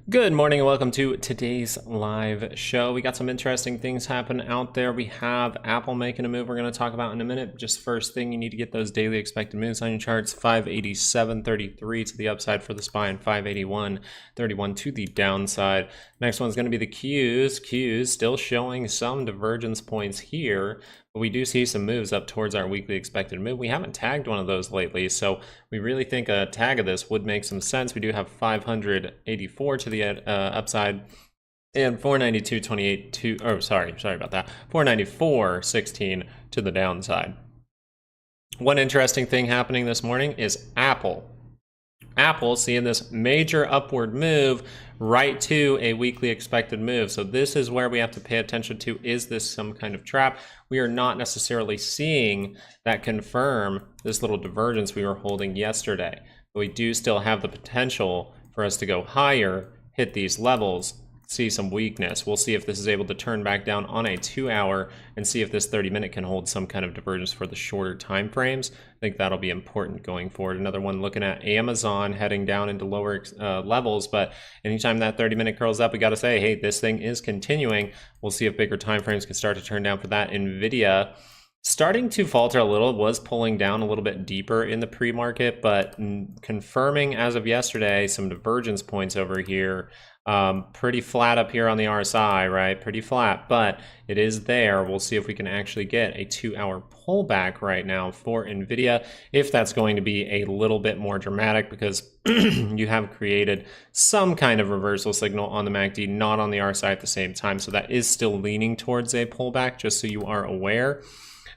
Good morning and welcome to today's live show. We got some interesting things happen out there. We have Apple making a move we're going to talk about in a minute. Just first thing, you need to get those daily expected moves on your charts. 587.33 to the upside for the SPY and 581.31 to the downside. Next one's going to be the Qs. Qs still showing some divergence points here, but we do see some moves up towards our weekly expected move. We haven't tagged one of those lately, so we really think a tag of this would make some sense. We do have 584 to the upside and 492.28 to, oh, sorry about that, 494.16 to the downside. One interesting thing happening this morning is Apple seeing this major upward move right to a weekly expected move. So this is where we have to pay attention to. Is this some kind of trap? We are not necessarily seeing that confirm this little divergence we were holding yesterday. But we do still have the potential for us to go higher, hit these levels, see some weakness. We'll see if this is able to turn back down on a 2-hour and see if this 30-minute can hold some kind of divergence for the shorter time frames. I think that'll be important going forward. Another one looking at Amazon heading down into lower levels, but anytime that 30-minute curls up, we got to say, hey, this thing is continuing. We'll see if bigger time frames can start to turn down for that. Nvidia starting to falter a little, was pulling down a little bit deeper in the pre-market, but confirming as of yesterday some divergence points over here. Pretty flat up here on the RSI, right? Pretty flat, but it is there. We'll see if we can actually get a 2-hour pullback right now for Nvidia, if that's going to be a little bit more dramatic, because you have created some kind of reversal signal on the MACD, not on the RSI at the same time. So that is still leaning towards a pullback, just so you are aware.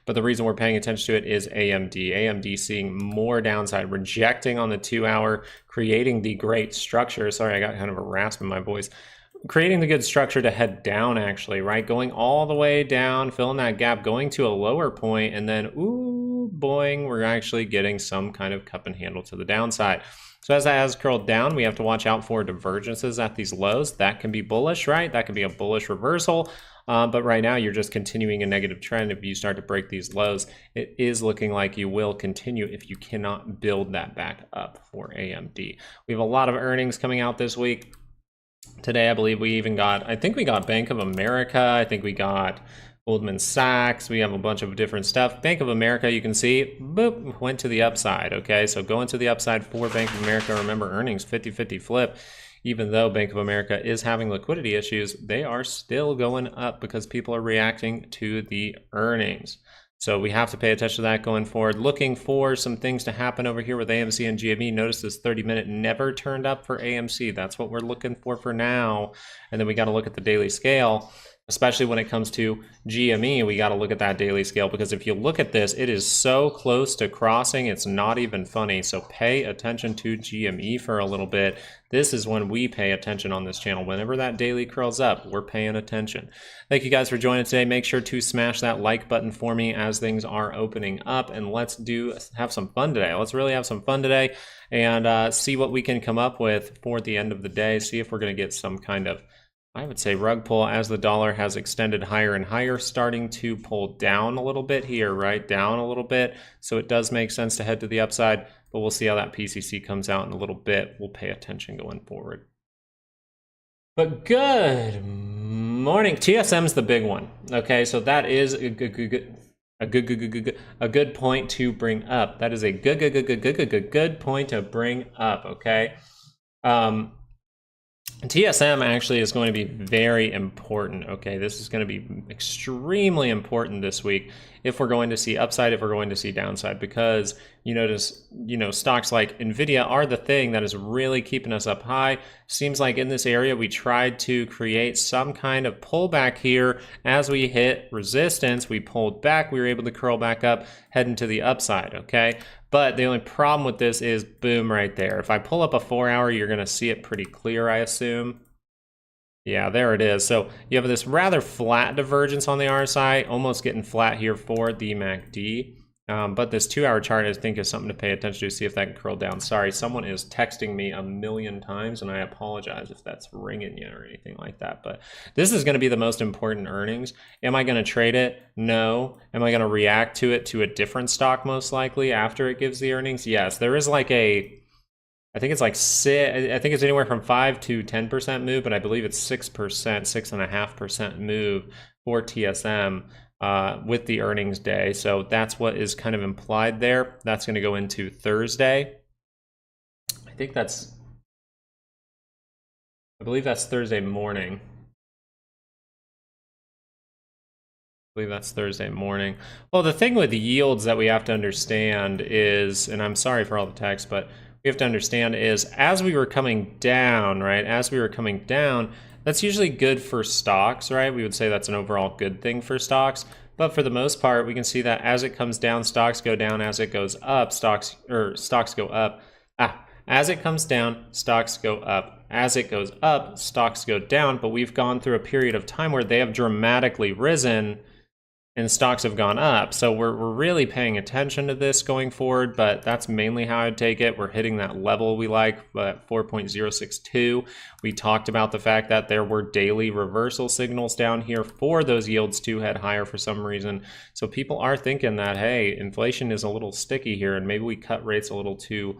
But the reason we're paying attention to it is AMD. AMD seeing more downside, rejecting on the 2-hour, creating the great structure. Sorry, I got kind of a rasp in my voice. Creating the good structure to head down, actually, right? Going all the way down, filling that gap, going to a lower point, and then, ooh, boing, we're actually getting some kind of cup and handle to the downside. So as that has curled down, we have to watch out for divergences at these lows. That can be bullish, right? That can be a bullish reversal. But right now, you're just continuing a negative trend. If you start to break these lows, it is looking like you will continue if you cannot build that back up for AMD. We have a lot of earnings coming out this week. Today, I believe we even got, I think we got Bank of America. I think we got Goldman Sachs. We have a bunch of different stuff. Bank of America, you can see, boop, went to the upside, okay? So going to the upside for Bank of America. Remember, earnings 50-50 flip. Even though Bank of America is having liquidity issues, they are still going up because people are reacting to the earnings. So we have to pay attention to that going forward. Looking for some things to happen over here with AMC and GME. Notice this 30-minute never turned up for AMC. That's what we're looking for now. And then we got to look at the daily scale. Especially when it comes to GME, we got to look at that daily scale, because if you look at this, it is so close to crossing, it's not even funny. So pay attention to GME for a little bit. This is when we pay attention on this channel. Whenever that daily curls up, we're paying attention. Thank you guys for joining today. Make sure to smash that like button for me as things are opening up, and let's have some fun today. Let's really have some fun today and see what we can come up with for the end of the day. See if we're going to get some kind of, I would say, rug pull as the dollar has extended higher and higher, starting to pull down a little bit here, right? Down a little bit. So it does make sense to head to the upside, but we'll see how that PCC comes out in a little bit. We'll pay attention going forward. But good morning. TSM's the big one. Okay, so that is a good point to bring up. That is a good point to bring up, okay? TSM actually is going to be very important, okay? This is going to be extremely important this week if we're going to see upside, if we're going to see downside, because you notice, stocks like Nvidia are the thing that is really keeping us up high. Seems like in this area, we tried to create some kind of pullback here. As we hit resistance, we pulled back, we were able to curl back up, heading to the upside, okay? But the only problem with this is, boom, right there. If I pull up a 4-hour, you're going to see it pretty clear, I assume. Yeah, there it is. So you have this rather flat divergence on the RSI, almost getting flat here for the MACD. But this 2-hour chart, I think, is something to pay attention to, see if that can curl down. Sorry, someone is texting me a million times, and I apologize if that's ringing you or anything like that. But this is going to be the most important earnings. Am I going to trade it? No. Am I going to react to it to a different stock most likely after it gives the earnings? Yes. There is like a I think it's like I think it's anywhere from 5 to 10% move, but I believe it's 6%, 6.5% move for TSM with the earnings day. So that's what is kind of implied there. That's going to go into Thursday. I believe that's Thursday morning. Well, the thing with the yields that we have to understand is, and I'm sorry for all the text, but we have to understand is as we were coming down, right? As we were coming down, that's usually good for stocks, right? We would say that's an overall good thing for stocks. But for the most part, we can see that as it comes down, stocks go down. As it goes up, stocks go up. As it comes down, stocks go up. As it goes up, stocks go down. But we've gone through a period of time where they have dramatically risen and stocks have gone up. So we're really paying attention to this going forward, but that's mainly how I'd take it. We're hitting that level we like, at 4.062. We talked about the fact that there were daily reversal signals down here for those yields to head higher for some reason. So people are thinking that, hey, inflation is a little sticky here and maybe we cut rates a little too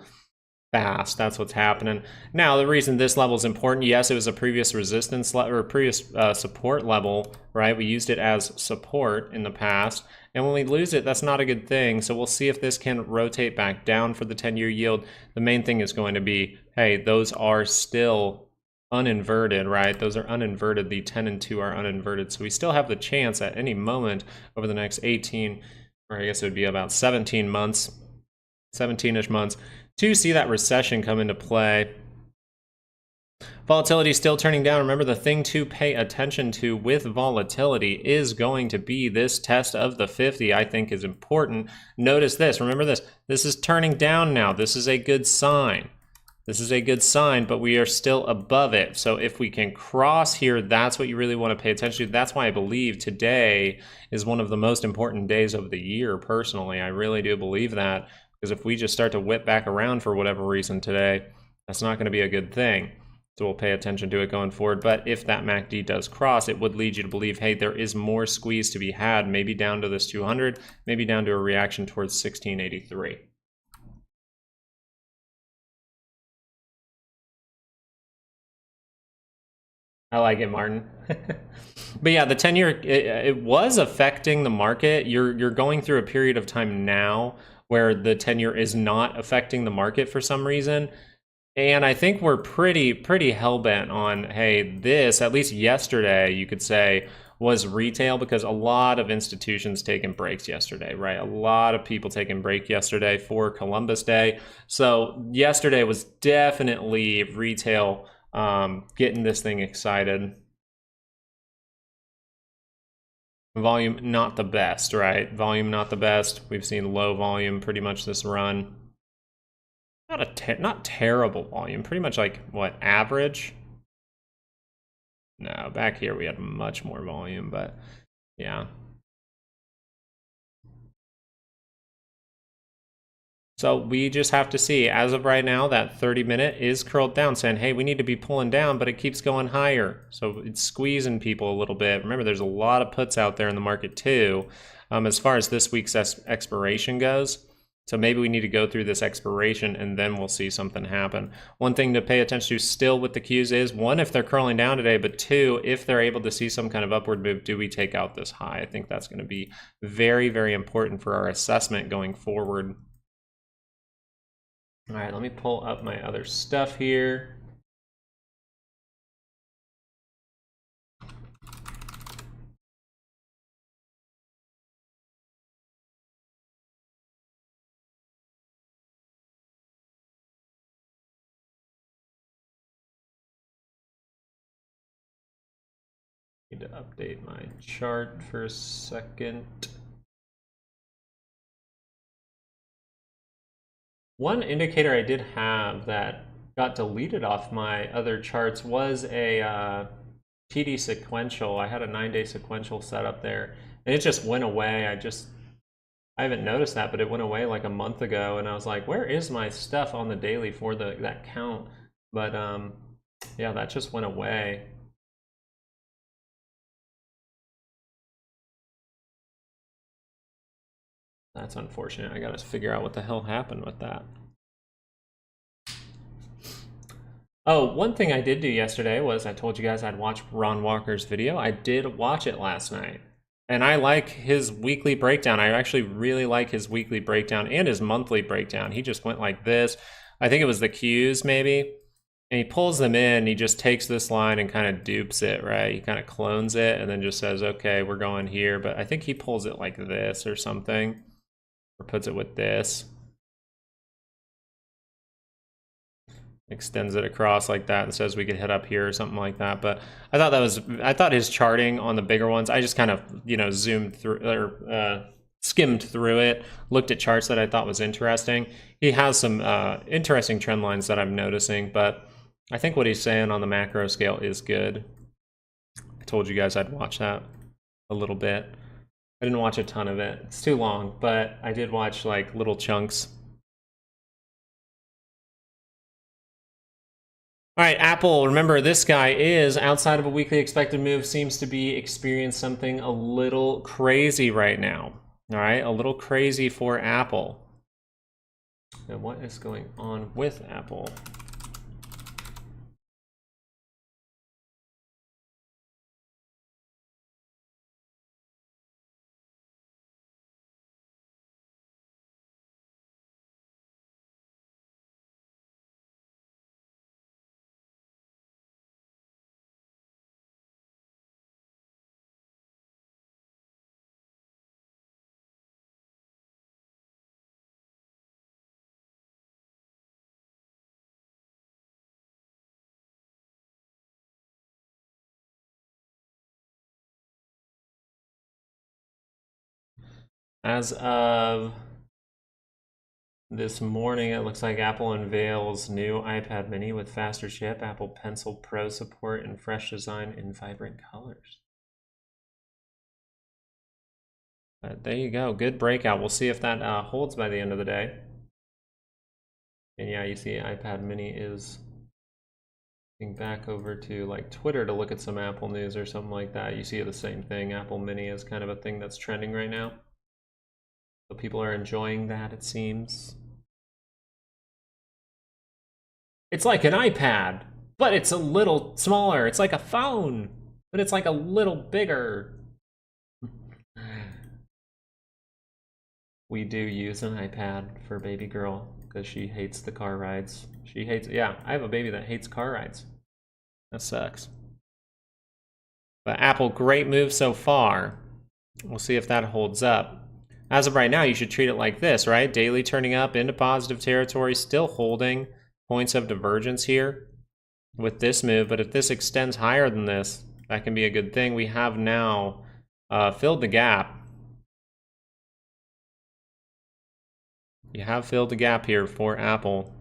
fast. That's what's happening. Now, the reason this level is important, yes, it was a previous resistance or previous support level, right? We used it as support in the past. And when we lose it, that's not a good thing. So we'll see if this can rotate back down for the 10-year yield. The main thing is going to be, hey, those are still uninverted, right? Those are uninverted. The 10 and 2 are uninverted. So we still have the chance at any moment over the next 18, or I guess it would be about 17 months, 17-ish months, to see that recession come into play. Volatility is still turning down. Remember, the thing to pay attention to with volatility is going to be this test of the 50, I think is important. Notice this. Remember this. This is turning down now. This is a good sign. This is a good sign, but we are still above it. So if we can cross here, that's what you really want to pay attention to. That's why I believe today is one of the most important days of the year, personally. I really do believe that. Because if we just start to whip back around for whatever reason today, that's not going to be a good thing. So we'll pay attention to it going forward. But if that MACD does cross, it would lead you to believe, hey, there is more squeeze to be had, maybe down to this 200, maybe down to a reaction towards 1683. I like it, Martin. But yeah, the 10-year, it was affecting the market. You're going through a period of time now where the 10-year is not affecting the market for some reason. And I think we're pretty hell-bent on, hey, this, at least yesterday, you could say, was retail, because a lot of institutions taking breaks yesterday, right? A lot of people taking break yesterday for Columbus Day. So yesterday was definitely retail getting this thing excited. Volume not the best, right? Volume not the best. We've seen low volume pretty much this run. Not terrible volume, pretty much like what, average? No, back here we had much more volume, but yeah. So we just have to see. As of right now, that 30-minute is curled down, saying, hey, we need to be pulling down, but it keeps going higher. So it's squeezing people a little bit. Remember, there's a lot of puts out there in the market too, as far as this week's expiration goes. So maybe we need to go through this expiration and then we'll see something happen. One thing to pay attention to still with the Qs is, one, if they're curling down today, but two, if they're able to see some kind of upward move, do we take out this high? I think that's going to be very, very important for our assessment going forward. All right, let me pull up my other stuff here. Need to update my chart for a second. One indicator I did have that got deleted off my other charts was a TD sequential. I had a 9-day sequential set up there, and it just went away. I haven't noticed that, but it went away like a month ago, and I was like, where is my stuff on the daily for that count? But yeah, that just went away. That's unfortunate. I gotta figure out what the hell happened with that. Oh, one thing I did do yesterday was I told you guys I'd watch Ron Walker's video. I did watch it last night. And I like his weekly breakdown. I actually really like his weekly breakdown and his monthly breakdown. He just went like this. I think it was the Qs maybe. And he pulls them in. He just takes this line and kind of dupes it, right? He kind of clones it and then just says, okay, we're going here. But I think he pulls it like this or something, or puts it with this. Extends it across like that and says we could hit up here or something like that. But I thought his charting on the bigger ones, I just kind of, zoomed through or skimmed through it, looked at charts that I thought was interesting. He has some interesting trend lines that I'm noticing, but I think what he's saying on the macro scale is good. I told you guys I'd watch that a little bit. I didn't watch a ton of it. It's too long, but I did watch like little chunks. All right, Apple, remember this guy is outside of a weekly expected move, seems to be experiencing something a little crazy right now. All right, a little crazy for Apple. Now, what is going on with Apple? As of this morning, it looks like Apple unveils new iPad mini with faster chip, Apple Pencil Pro support, and fresh design in vibrant colors. But there you go, good breakout. We'll see if that holds by the end of the day. And yeah, you see iPad mini is going back over to like Twitter to look at some Apple news or something like that. You see the same thing. Apple mini is kind of a thing that's trending right now. So people are enjoying that, it seems. It's like an iPad, but it's a little smaller. It's like a phone, but it's like a little bigger. We do use an iPad for baby girl because she hates the car rides. She hates, yeah, I have a baby that hates car rides. That sucks. But Apple, great move so far. We'll see if that holds up. As of right now, you should treat it like this, right? Daily turning up into positive territory, still holding points of divergence here with this move. But if this extends higher than this, that can be a good thing. We have now filled the gap. You have filled the gap here for Apple.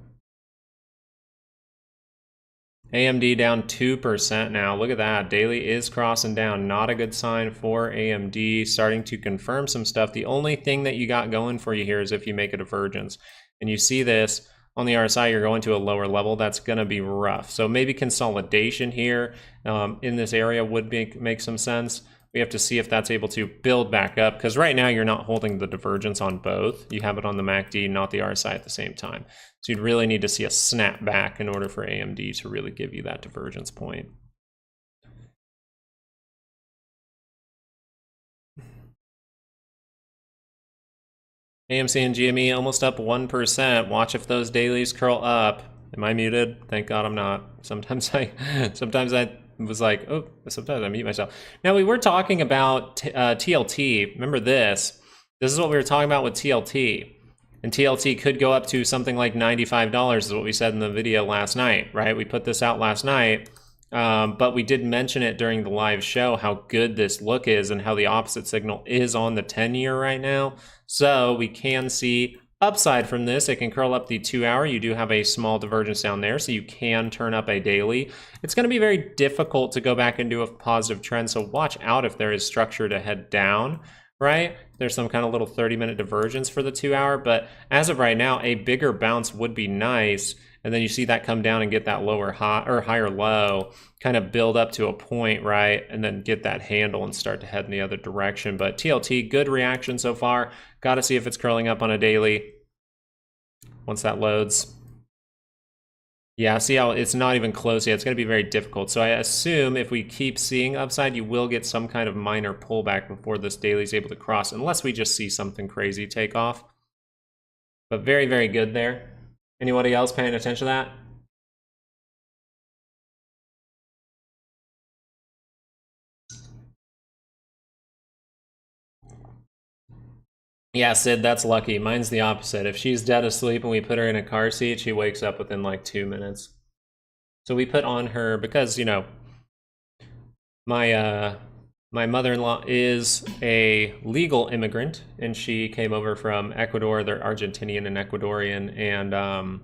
AMD down 2% now. Look at that. Daily is crossing down. Not a good sign for AMD. Starting to confirm some stuff. The only thing that you got going for you here is if you make a divergence. And you see this on the RSI, you're going to a lower level. That's going to be rough. So maybe consolidation here in this area would make some sense. We have to see if that's able to build back up, because right now you're not holding the divergence on both. You have it on the MACD, not the RSI at the same time. So you'd really need to see a snap back in order for AMD to really give you that divergence point. AMC and GME almost up 1%. Watch if those dailies curl up. Am I muted? Thank God I'm not. Sometimes I was like, oh, sometimes I mute myself. Now, we were talking about TLT. Remember this. This is what we were talking about with TLT. And TLT could go up to something like $95 is what we said in the video last night, right? We put this out last night, but we did mention it during the live show how good this look is and how the opposite signal is on the 10-year right now. So we can see upside from this. It can curl up the 2-hour. You do have a small divergence down there, so you can turn up a daily. It's going to be very difficult to go back and do a positive trend, so watch out if there is structure to head down, right? There's some kind of little 30-minute divergence for the 2-hour, but as of right now, a bigger bounce would be nice. And then you see that come down and get that lower high or higher low, kind of build up to a point, right? And then get that handle and start to head in the other direction. But TLT, good reaction so far. Got to see if it's curling up on a daily once that loads. Yeah, see how it's not even close yet. It's going to be very difficult. So I assume if we keep seeing upside, you will get some kind of minor pullback before this daily is able to cross, unless we just see something crazy take off. But very, very good there. Anybody else paying attention to that? Yeah, Sid, that's lucky. Mine's the opposite. If she's dead asleep and we put her in a car seat, she wakes up within like 2 minutes. So we put on her because, you know, my mother-in-law is a legal immigrant, and she came over from Ecuador. They're Argentinian and Ecuadorian, and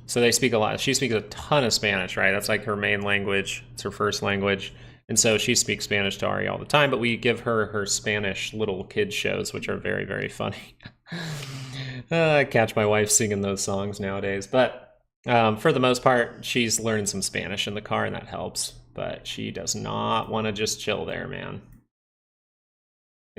so they speak a lot. She speaks a ton of Spanish, right? That's like her main language. It's her first language. And so she speaks Spanish to Ari all the time, but we give her her Spanish little kids shows, which are very, very funny. I catch my wife singing those songs nowadays. But for the most part, she's learning some Spanish in the car, and that helps. But she does not want to just chill there, man.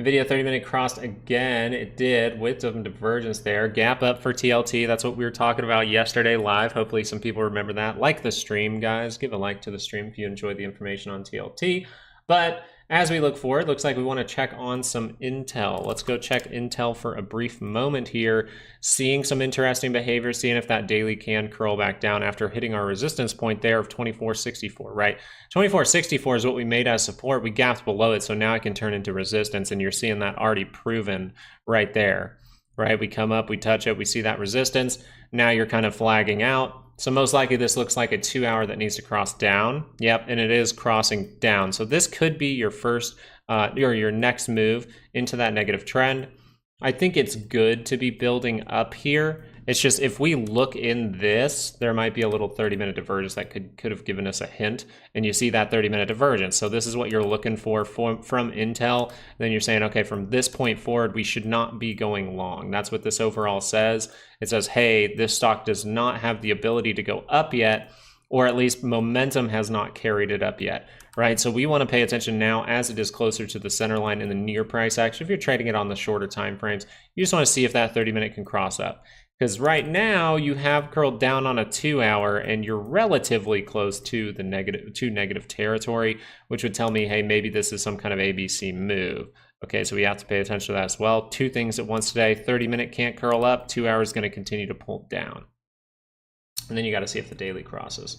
NVIDIA 30-minute crossed again. It did with some divergence there. Gap up for TLT. That's what we were talking about yesterday live. Hopefully some people remember that. Like the stream, guys. Give a like to the stream if you enjoyed the information on TLT. But as we look forward, looks like we want to check on some Intel. Let's go check Intel for a brief moment here. Seeing some interesting behavior, seeing if that daily can curl back down after hitting our resistance point there of 2464, right? 2464 is what we made as support. We gapped below it, so now it can turn into resistance, and you're seeing that already proven right there, right? We come up, we touch it, we see that resistance. Now you're kind of flagging out. So most likely this looks like a 2 hour that needs to cross down. Yep, and it is crossing down. So this could be your first or your next move into that negative trend. I think it's good to be building up here. It's just if we look in this, there might be a little 30-minute divergence that could have given us a hint. And you see that 30-minute divergence. So this is what you're looking for from Intel. Then you're saying, okay, from this point forward, we should not be going long. That's what this overall says. It says, hey, this stock does not have the ability to go up yet, or at least momentum has not carried it up yet, right? So we want to pay attention now as it is closer to the center line in the near price action. If you're trading it on the shorter time frames, you just want to see if that 30-minute can cross up. Because right now you have curled down on a 2 hour and you're relatively close to the negative territory, which would tell me, hey, maybe this is some kind of ABC move. Okay, so we have to pay attention to that as well. Two things at once today. 30-minute can't curl up. 2 hours going to continue to pull down. And then you got to see if the daily crosses.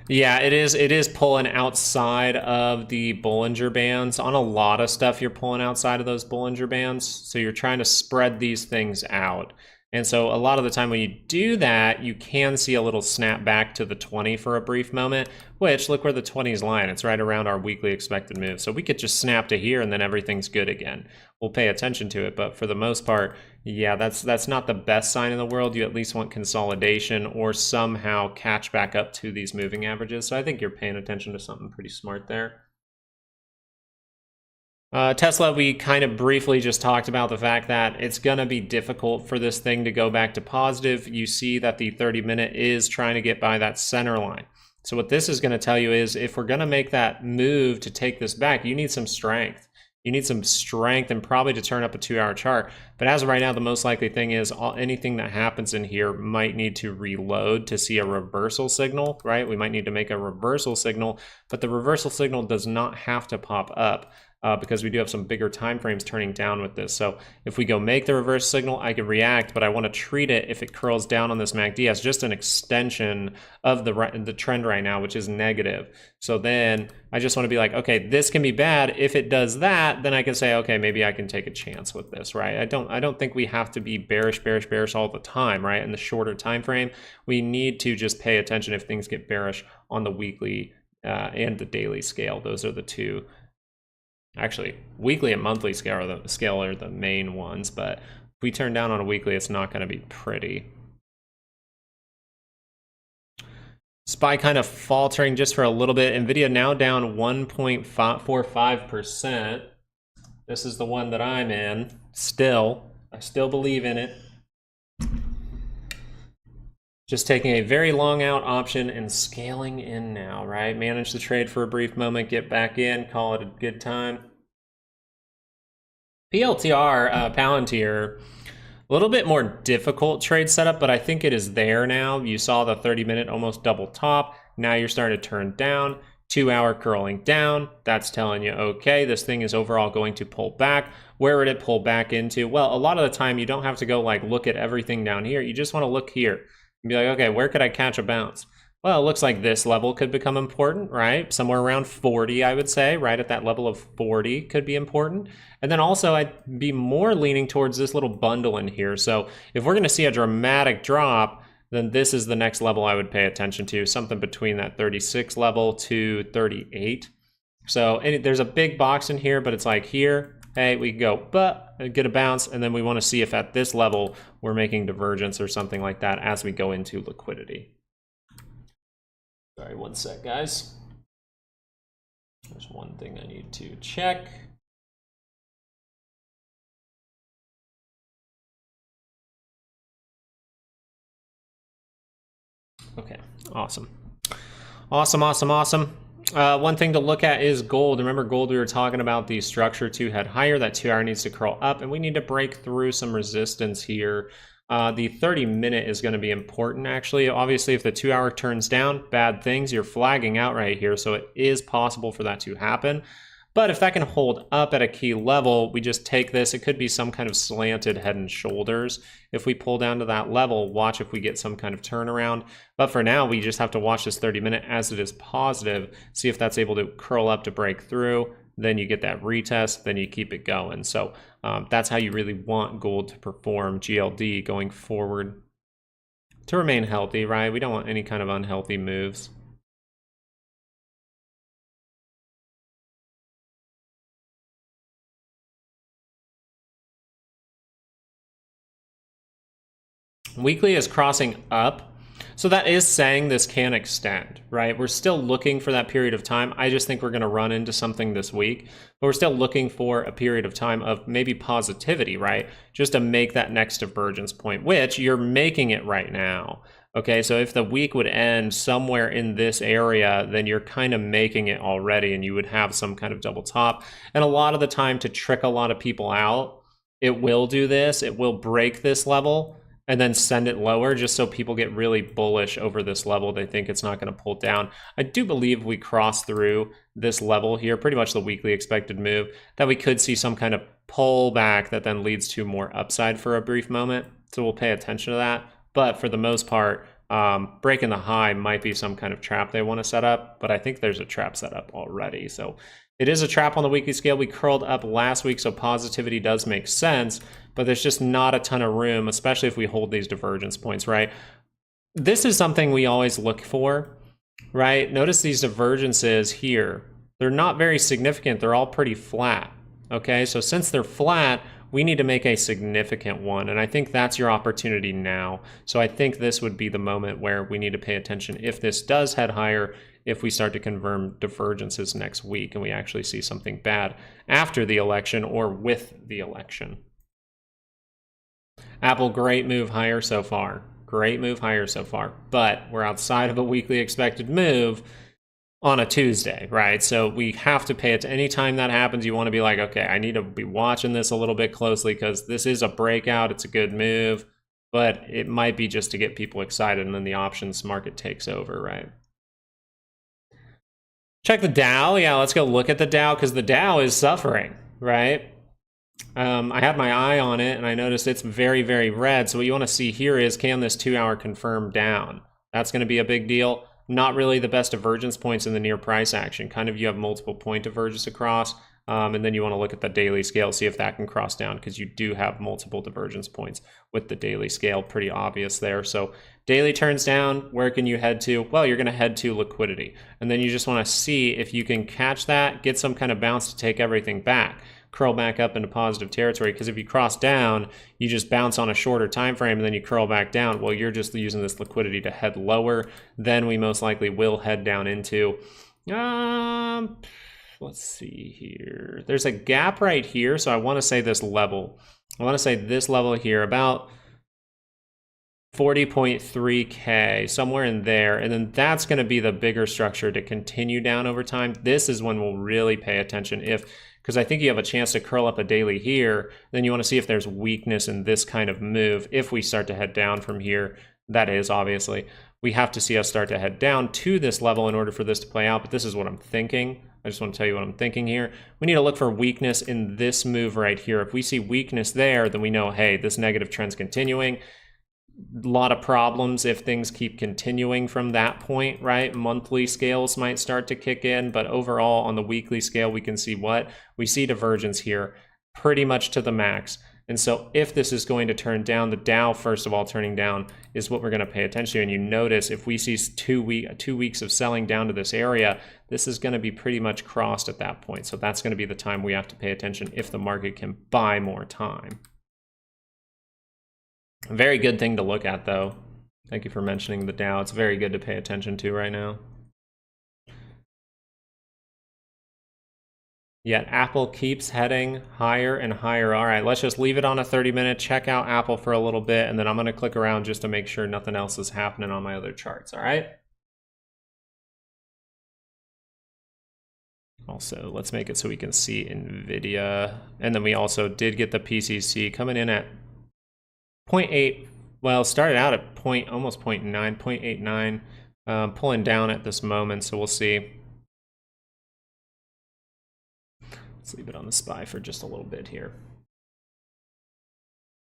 Yeah, it is pulling outside of the Bollinger Bands. On a lot of stuff, you're pulling outside of those Bollinger Bands. So you're trying to spread these things out. And so a lot of the time when you do that, you can see a little snap back to the 20 for a brief moment, which look where the 20 is lying. It's right around our weekly expected move. So we could just snap to here and then everything's good again. We'll pay attention to it, but for the most part, yeah, that's not the best sign in the world. You at least want consolidation or somehow catch back up to these moving averages. So I think you're paying attention to something pretty smart there. Tesla, we kind of briefly just talked about the fact that it's going to be difficult for this thing to go back to positive. You see that the 30-minute is trying to get by that center line. So what this is going to tell you is if we're going to make that move to take this back, you need some strength. You need some strength and probably to turn up a 2 hour chart. But as of right now, the most likely thing is anything that happens in here might need to reload to see a reversal signal, right? We might need to make a reversal signal, but the reversal signal does not have to pop up. Because we do have some bigger time frames turning down with this. So if we go make the reverse signal, I could react, but I want to treat it if it curls down on this MACD as just an extension of the trend right now, which is negative. So then I just want to be like, okay, this can be bad. If it does that, then I can say, okay, maybe I can take a chance with this, right? I don't think we have to be bearish all the time, right? In the shorter time frame, we need to just pay attention if things get bearish on the weekly and the daily scale. Those are the two. Actually, weekly and monthly scale are the main ones, but if we turn down on a weekly, it's not going to be pretty. SPY kind of faltering just for a little bit. NVIDIA now down 1.45%. This is the one that I'm in. I still believe in it. Just taking a very long out option and scaling in now, right? Manage the trade for a brief moment, get back in, call it a good time. PLTR, Palantir, A little bit more difficult trade setup, but I think it is there now. You saw the 30-minute almost double top. Now you're starting to turn down. 2-hour curling down. That's telling you, okay, this thing is overall going to pull back. Where would it pull back into? Well, a lot of the time you don't have to go like look at everything down here. You just want to look here and be like, okay, where could I catch a bounce? Well, it looks like this level could become important, right? Somewhere around 40, I would say, right at that level of 40 could be important. And then also I'd be more leaning towards this little bundle in here. So if we're going to see a dramatic drop, then this is the next level I would pay attention to, something between that 36 level to 38. So there's a big box in here, but it's like here, hey, we can go, but get a bounce, and then we want to see if at this level we're making divergence or something like that as we go into liquidity. Sorry, one sec, guys. There's one thing I need to check. Okay, awesome. Awesome. One thing to look at is gold. Remember gold, we were talking about the structure to head higher. That 2-hour needs to curl up, and we need to break through some resistance here. The 30-minute is going to be important, actually. Obviously, if the 2-hour turns down, bad things, you're flagging out right here, so it is possible for that to happen. But if that can hold up at a key level, we just take this. It could be some kind of slanted head and shoulders. If we pull down to that level, watch if we get some kind of turnaround. But for now, we just have to watch this 30-minute as it is positive, see if that's able to curl up to break through. Then you get that retest, then you keep it going. So that's how you really want gold to perform, GLD, going forward to remain healthy, right? We don't want any kind of unhealthy moves. Weekly is crossing up. So that is saying this can extend, right? We're still looking for that period of time. I just think we're going to run into something this week, but we're still looking for a period of time of maybe positivity, right? Just to make that next divergence point, which you're making it right now. Okay, so if the week would end somewhere in this area, then you're kind of making it already, and you would have some kind of double top. And a lot of the time, to trick a lot of people out, it will do this. It will break this level and then send it lower just so people get really bullish over this level. They think it's not going to pull down. I do believe we cross through this level here, pretty much the weekly expected move, that we could see some kind of pullback that then leads to more upside for a brief moment. So we'll pay attention to that. But for the most part, breaking the high might be some kind of trap they want to set up, but I think there's a trap set up already. So it is a trap on the weekly scale. We curled up last week, so positivity does make sense, but there's just not a ton of room, especially if we hold these divergence points, right? This is something we always look for, right? Notice these divergences here. They're not very significant. They're all pretty flat, okay? So since they're flat, we need to make a significant one, and I think that's your opportunity now. So I think this would be the moment where we need to pay attention if this does head higher, if we start to confirm divergences next week and we actually see something bad after the election or with the election. Apple, great move higher so far. Great move higher so far, but we're outside of a weekly expected move on a Tuesday, right? So we have to pay it to any time that happens. You want to be like, okay, I need to be watching this a little bit closely because this is a breakout. It's a good move, but it might be just to get people excited and then the options market takes over, right? Check the Dow. Yeah, let's go look at the Dow because the Dow is suffering, right? I had my eye on it and I noticed it's very, very red. So what you want to see here is, can this 2-hour confirm down? That's going to be a big deal. Not really the best divergence points in the near price action. Kind of you have multiple point divergence across, and then you want to look at the daily scale, see if that can cross down because you do have multiple divergence points with the daily scale. Pretty obvious there. So daily turns down, where can you head to? Well, you're going to head to liquidity. And then you just want to see if you can catch that, get some kind of bounce to take everything back, curl back up into positive territory, because if you cross down, you just bounce on a shorter time frame and then you curl back down. Well, you're just using this liquidity to head lower. Then we most likely will head down into, let's see here. There's a gap right here, so I want to say this level. I want to say this level here, about 40.3K, somewhere in there, and then that's going to be the bigger structure to continue down over time. This is when we'll really pay attention. If because I think you have a chance to curl up a daily here. Then you want to see if there's weakness in this kind of move. If we start to head down from here, that is obviously, we have to see us start to head down to this level in order for this to play out. But this is what I'm thinking. I just want to tell you what I'm thinking here. We need to look for weakness in this move right here. If we see weakness there, then we know, hey, this negative trend's continuing. A lot of problems if things keep continuing from that point, right? Monthly scales might start to kick in, but overall on the weekly scale, we can see what? We see divergence here pretty much to the max. And so if this is going to turn down, the Dow, first of all, turning down is what we're going to pay attention to. And you notice if we see 2 weeks of selling down to this area, this is going to be pretty much crossed at that point. So that's going to be the time we have to pay attention if the market can buy more time. A very good thing to look at, though. Thank you for mentioning the Dow. It's very good to pay attention to right now. Yet Apple keeps heading higher and higher. All right, let's just leave it on a 30-minute, check out Apple for a little bit, and then I'm going to click around just to make sure nothing else is happening on my other charts, all right? Also, let's make it so we can see NVIDIA. And then we also did get the PCC coming in at 0.8, well, started out at almost 0.9, 0.89, pulling down at this moment, so we'll see. Let's leave it on the SPY for just a little bit here.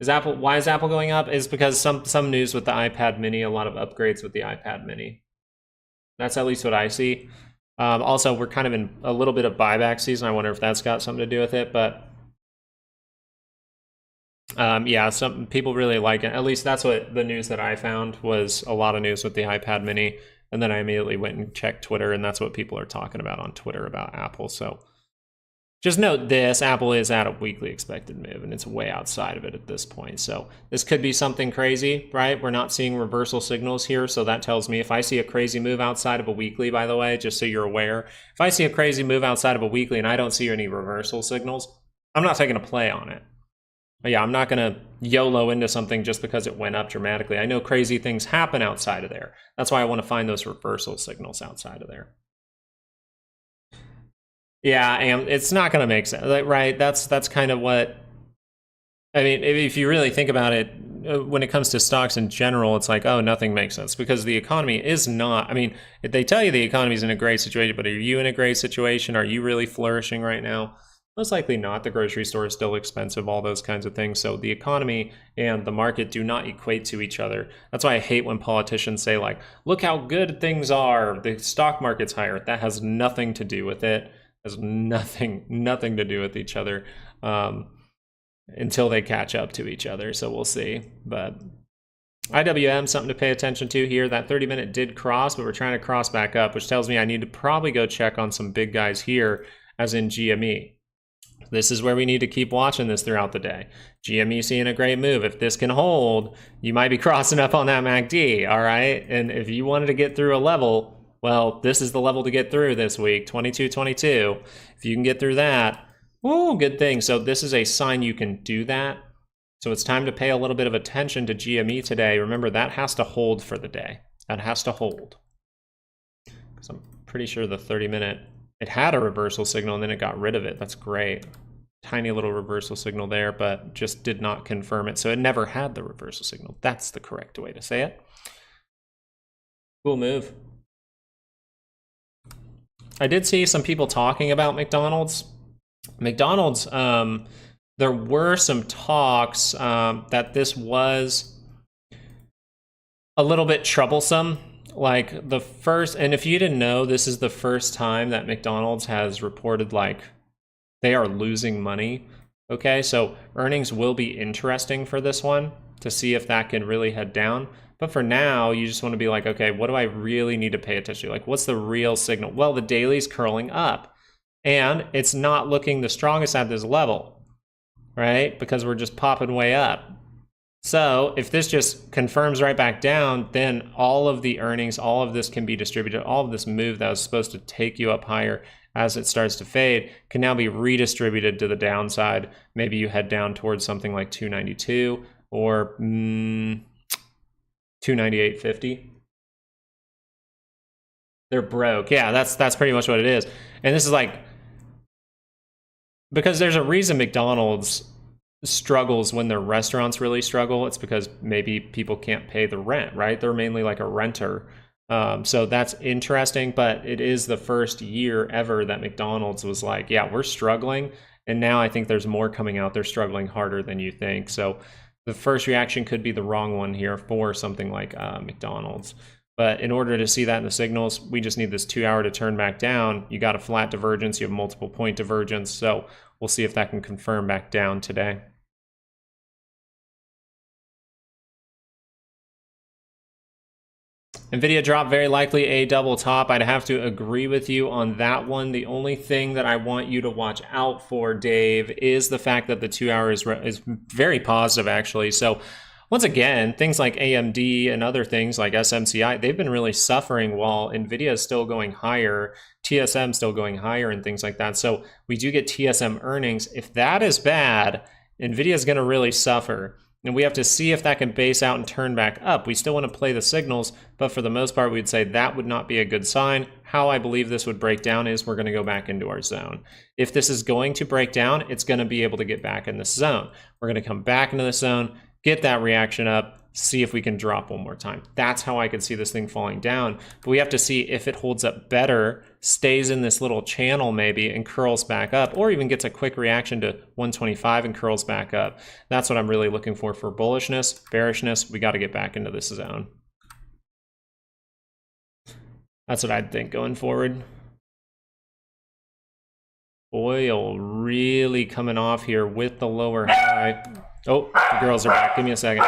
Why is Apple going up? Is because some news with the iPad mini, a lot of upgrades with the iPad mini. That's at least what I see. Also, we're kind of in a little bit of buyback season. I wonder if that's got something to do with it, but yeah, some people really like it. At least that's what the news that I found was, a lot of news with the iPad mini. And then I immediately went and checked Twitter, and that's what people are talking about on Twitter about Apple. So just note this, Apple is at a weekly expected move, and it's way outside of it at this point. So this could be something crazy, right? We're not seeing reversal signals here, so that tells me if I see a crazy move outside of a weekly, by the way, just so you're aware, if I see a crazy move outside of a weekly and I don't see any reversal signals, I'm not taking a play on it. But yeah, I'm not going to YOLO into something just because it went up dramatically. I know crazy things happen outside of there. That's why I want to find those reversal signals outside of there. Yeah, and it's not going to make sense, right? That's kind of what, I mean, if you really think about it, when it comes to stocks in general, it's like, oh, nothing makes sense because the economy is not, I mean, if they tell you the economy is in a great situation, but are you in a great situation? Are you really flourishing right now? Most likely not. The grocery store is still expensive, all those kinds of things. So the economy and the market do not equate to each other. That's why I hate when politicians say, like, look how good things are, the stock market's higher. That has nothing to do with it. Has nothing to do with each other until they catch up to each other. So we'll see. But IWM, something to pay attention to here. That 30-minute did cross, but we're trying to cross back up, which tells me I need to probably go check on some big guys here, as in GME. This is where we need to keep watching this throughout the day. GME seeing a great move. If this can hold, you might be crossing up on that MACD, all right? And if you wanted to get through a level, well, this is the level to get through this week, 22.22. If you can get through that, woo, good thing. So this is a sign you can do that. So it's time to pay a little bit of attention to GME today. Remember, that has to hold for the day. That has to hold. Because I'm pretty sure the 30-minute, it had a reversal signal and then it got rid of it. That's great. Tiny little reversal signal there, but just did not confirm it. So it never had the reversal signal. That's the correct way to say it. Cool move. I did see some people talking about McDonald's. McDonald's, there were some talks that this was a little bit troublesome. Like the first, and if you didn't know, this is the first time that McDonald's has reported like they are losing money. Okay, so earnings will be interesting for this one to see if that can really head down. But for now, you just want to be like, okay, what do I really need to pay attention to? Like, what's the real signal? Well, the daily's curling up, and it's not looking the strongest at this level, right? Because we're just popping way up. So if this just confirms right back down, then all of the earnings, all of this can be distributed. All of this move that was supposed to take you up higher as it starts to fade can now be redistributed to the downside. Maybe you head down towards something like 292 or 298.50. They're broke. Yeah, that's pretty much what it is. And this is like, Because there's a reason McDonald's struggles when their restaurants really struggle. It's because maybe people can't pay the rent, right? They're mainly like a renter. So that's interesting, but it is the first year ever that McDonald's was like, yeah, we're struggling. And now I think there's more coming out. They're struggling harder than you think. So the first reaction could be the wrong one here for something like McDonald's. But in order to see that in the signals, we just need this 2 hour to turn back down. You got a flat divergence, you have multiple point divergence. So we'll see if that can confirm back down today. NVIDIA drop, very likely a double top. I'd have to agree with you on that one. The only thing that I want you to watch out for, Dave, is the fact that the 2 hour is very positive, actually. So once again, things like AMD and other things like SMCI, they've been really suffering while NVIDIA is still going higher, TSM still going higher and things like that. So we do get TSM earnings. If that is bad, NVIDIA is going to really suffer. And we have to see if that can base out and turn back up. We still want to play the signals, but for the most part, we'd say that would not be a good sign. How I believe this would break down is we're going to go back into our zone. If this is going to break down, it's going to be able to get back in this zone. We're going to come back into the zone, get that reaction up, see if we can drop one more time. That's how I could see this thing falling down. But we have to see if it holds up better, stays in this little channel maybe, and curls back up, or even gets a quick reaction to 125 and curls back up. That's what I'm really looking for bullishness. Bearishness, we got to get back into this zone. That's what I'd think going forward. Oil really coming off here with the lower high. Oh, the girls are back. Give me a second.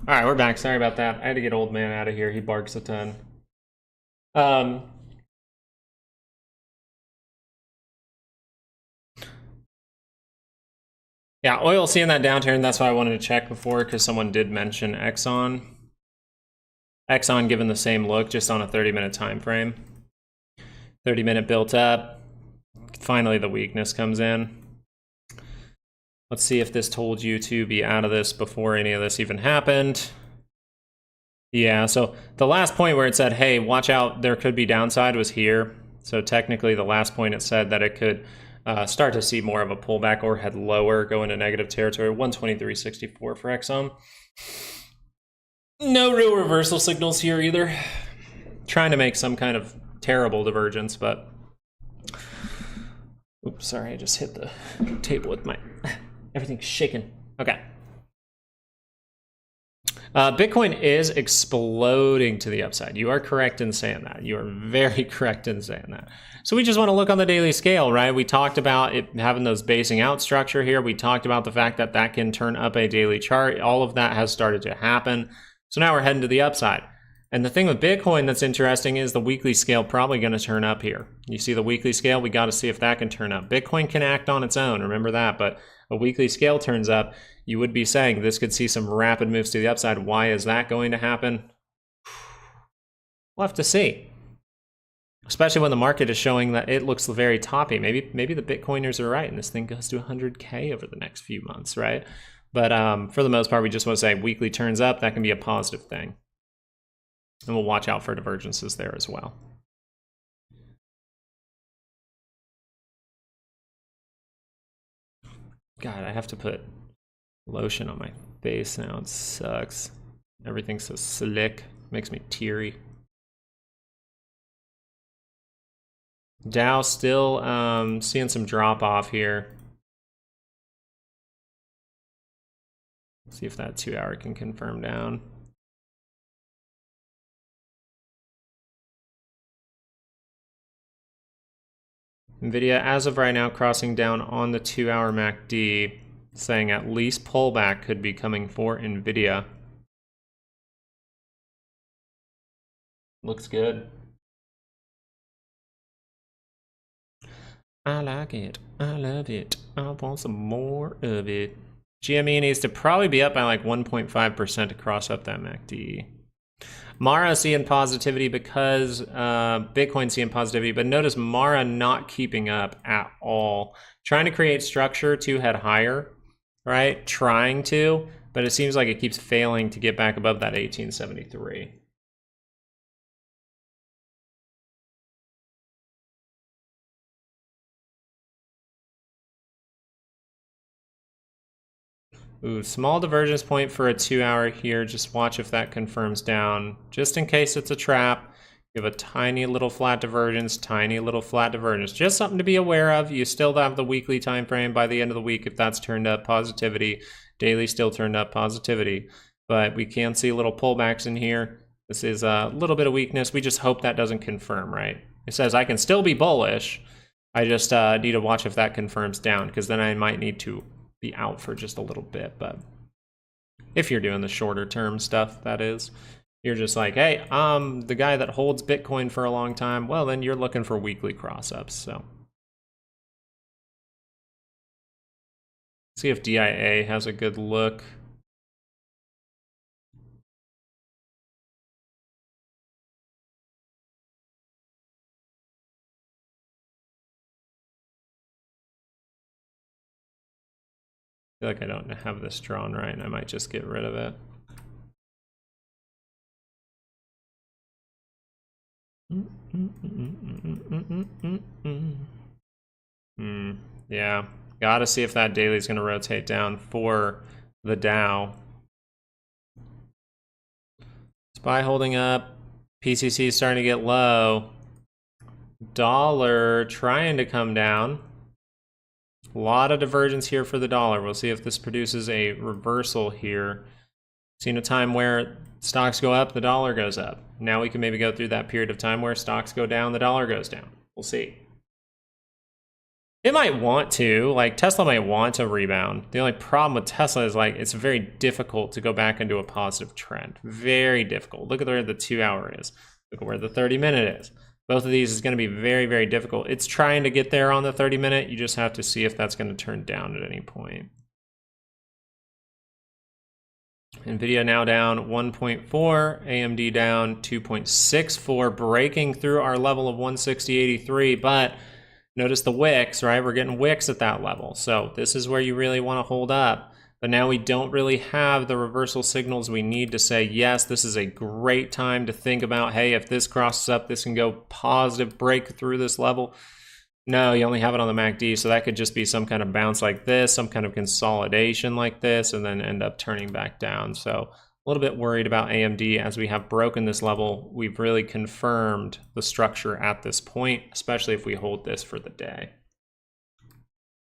All right, we're back. Sorry about that. I had to get old man out of here. He barks a ton. Yeah, oil seeing that downturn. That's why I wanted to check before, because someone did mention Exxon. Exxon given the same look, just on a 30-minute time frame. 30-minute built up. Finally, the weakness comes in. Let's see if this told you to be out of this before any of this even happened. Yeah, so the last point where it said, hey, watch out, there could be downside was here. So technically the last point it said that it could start to see more of a pullback or head lower, go into negative territory. 123.64 for Exxon. No real reversal signals here either. Trying to make some kind of terrible divergence, but... Oops, sorry, I just hit the table with my... Everything's shaking. Okay. Bitcoin is exploding to the upside. You are correct in saying that. You are very correct in saying that. So we just want to look on the daily scale, right? We talked about it having those basing out structure here. We talked about the fact that that can turn up a daily chart. All of that has started to happen. So now we're heading to the upside. And the thing with Bitcoin that's interesting is the weekly scale probably going to turn up here. You see the weekly scale? We got to see if that can turn up. Bitcoin can act on its own, remember that, but a weekly scale turns up, you would be saying this could see some rapid moves to the upside. Why is that going to happen? We'll have to see. Especially when the market is showing that it looks very toppy. Maybe the Bitcoiners are right and this thing goes to 100K over the next few months, right? But for the most part, we just want to say weekly turns up. That can be a positive thing. And we'll watch out for divergences there as well. God, I have to put lotion on my face now. It sucks. Everything's so slick. Makes me teary. Dow still seeing some drop off here. See if that 2 hour can confirm down. NVIDIA, as of right now, crossing down on the 2-hour MACD, saying at least pullback could be coming for NVIDIA. Looks good. I like it. I love it. I want some more of it. GME needs to probably be up by like 1.5% to cross up that MACD. Mara seeing positivity because Bitcoin seeing positivity, but notice Mara not keeping up at all. Trying to create structure to head higher, right? Trying to, but it seems like it keeps failing to get back above that 1873. Ooh, small divergence point for a 2-hour here. Just watch if that confirms down. Just in case it's a trap, you have a tiny little flat divergence, tiny little flat divergence. Just something to be aware of. You still have the weekly time frame by the end of the week if that's turned up positivity. Daily still turned up positivity. But we can see little pullbacks in here. This is a little bit of weakness. We just hope that doesn't confirm, right? It says I can still be bullish. I just need to watch if that confirms down, because then I might need to be out for just a little bit. But if you're doing the shorter term stuff, that is, you're just like, hey, I'm the guy that holds Bitcoin for a long time, well, then you're looking for weekly cross-ups. So see if DIA has a good look. I feel like I don't have this drawn right, and I might just get rid of it. Yeah, gotta see if that daily is going to rotate down for the Dow. SPY holding up. PCC is starting to get low. Dollar trying to come down. A lot of divergence here for the dollar. We'll see if this produces a reversal here. Seen a time where stocks go up, the dollar goes up. Now we can maybe go through that period of time where stocks go down, the dollar goes down. We'll see. It might want to, like Tesla might want to rebound. The only problem with Tesla is like it's very difficult to go back into a positive trend. Very difficult. Look at where the 2-hour is. Look at where the 30-minute is. Both of these is going to be very, very difficult. It's trying to get there on the 30-minute. You just have to see if that's going to turn down at any point. NVIDIA now down 1.4, AMD down 2.64, breaking through our level of 160.83, but notice the wicks, right? We're getting wicks at that level. So this is where you really want to hold up. But now we don't really have the reversal signals we need to say, yes, this is a great time to think about, hey, if this crosses up, this can go positive, break through this level. No, you only have it on the MACD, so that could just be some kind of bounce like this, some kind of consolidation like this, and then end up turning back down. So a little bit worried about AMD as we have broken this level. We've really confirmed the structure at this point, especially if we hold this for the day.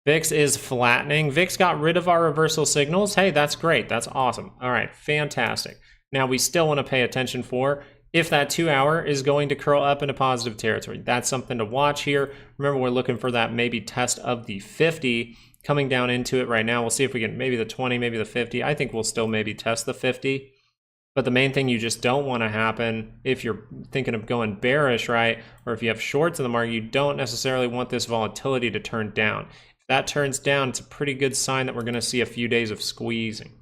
VIX is flattening. VIX got rid of our reversal signals. Hey, that's great. That's awesome. All right, fantastic. Now we still want to pay attention for if that 2-hour is going to curl up into positive territory. That's something to watch here. Remember, we're looking for that maybe test of the 50 coming down into it right now. We'll see if we get maybe the 20, maybe the 50. I think we'll still maybe test the 50. But the main thing you just don't want to happen if you're thinking of going bearish, right? Or if you have shorts in the market, you don't necessarily want this volatility to turn down. That turns down, it's a pretty good sign that we're going to see a few days of squeezing.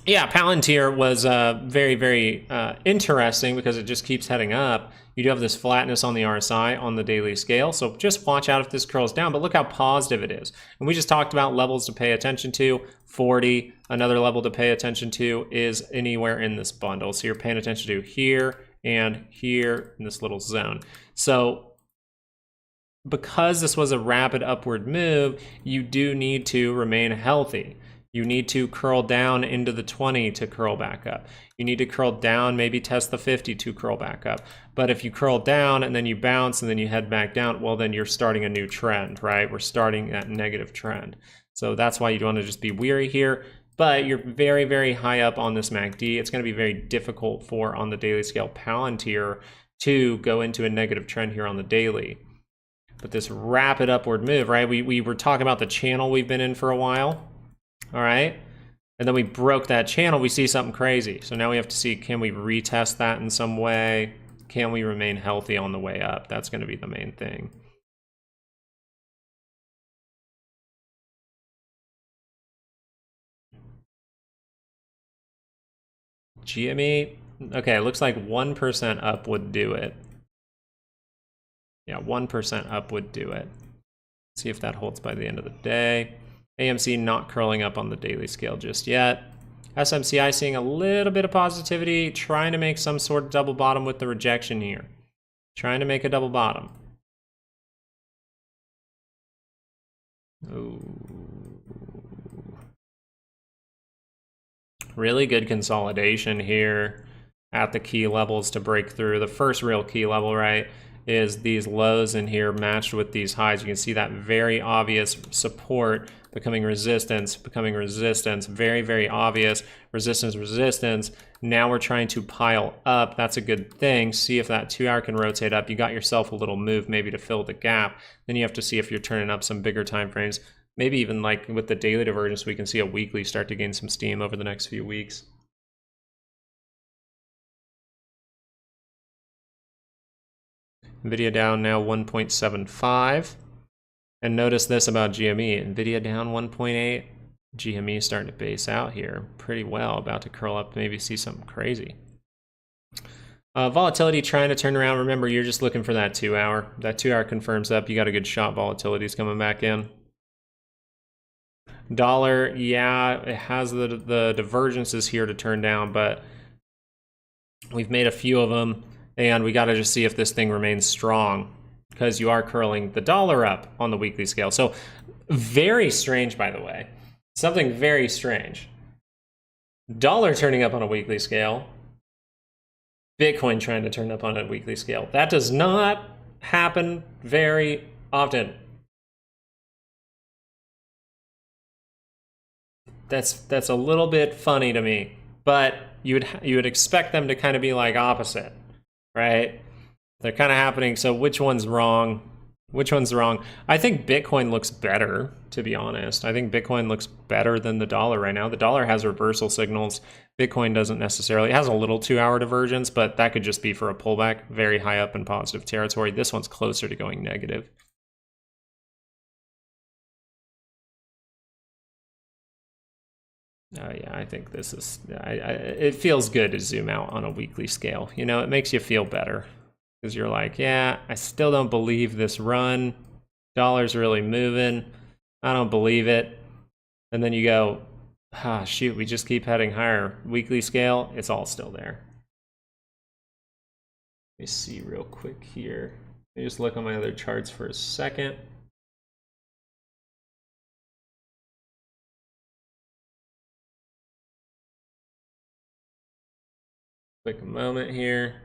Yeah, Palantir was very, very interesting because it just keeps heading up. You do have this flatness on the RSI on the daily scale, so just watch out if this curls down, but look how positive it is. And we just talked about levels to pay attention to. 40, another level to pay attention to is anywhere in this bundle. So you're paying attention to here and here in this little zone. So because this was a rapid upward move, you do need to remain healthy. You need to curl down into the 20 to curl back up. You need to curl down, maybe test the 50 to curl back up. But if you curl down and then you bounce and then you head back down, well, then you're starting a new trend, right? We're starting that negative trend. So that's why you want to just be weary here. But you're very, very high up on this MACD. It's going to be very difficult for, on the daily scale, Palantir to go into a negative trend here on the daily. But this rapid upward move, right? We were talking about the channel we've been in for a while, all right? And then we broke that channel, we see something crazy. So now we have to see, can we retest that in some way? Can we remain healthy on the way up? That's gonna be the main thing. GME, okay, it looks like 1% up would do it. Yeah, 1% up would do it. See if that holds by the end of the day. AMC not curling up on the daily scale just yet. SMCI seeing a little bit of positivity, trying to make some sort of double bottom with the rejection here. Trying to make a double bottom. Ooh. Really good consolidation here at the key levels to break through. The first real key level, right, is these lows in here matched with these highs. You can see that very obvious support becoming resistance, very, very obvious. Resistance, resistance. Now we're trying to pile up. That's a good thing. See if that 2 hour can rotate up. You got yourself a little move maybe to fill the gap. Then you have to see if you're turning up some bigger time frames. Maybe even like with the daily divergence, we can see a weekly start to gain some steam over the next few weeks. NVIDIA down now 1.75. And notice this about GME. NVIDIA down 1.8. GME starting to base out here pretty well. About to curl up, maybe see something crazy. Volatility trying to turn around. Remember, you're just looking for that 2 hour. That 2 hour confirms up. You got a good shot. Volatility's coming back in. Dollar, yeah, it has the divergences here to turn down, but we've made a few of them, and we got to just see if this thing remains strong, because you are curling the dollar up on the weekly scale. So very strange, by the way. Something very strange. Dollar turning up on a weekly scale. Bitcoin trying to turn up on a weekly scale. That does not happen very often. That's a little bit funny to me, but you would expect them to kind of be like opposite, right? They're kind of happening. So which one's wrong? Which one's wrong? I think Bitcoin looks better, to be honest. I think Bitcoin looks better than the dollar right now. The dollar has reversal signals. Bitcoin doesn't necessarily. It has a little 2 hour divergence, but that could just be for a pullback, very high up in positive territory. This one's closer to going negative. Oh yeah, I think this is, it feels good to zoom out on a weekly scale. You know, it makes you feel better because you're like, yeah, I still don't believe this run. Dollar's really moving. I don't believe it. And then you go, ah, shoot, we just keep heading higher. Weekly scale, it's all still there. Let me see real quick here. Let me just look on my other charts for a second. Quick moment here.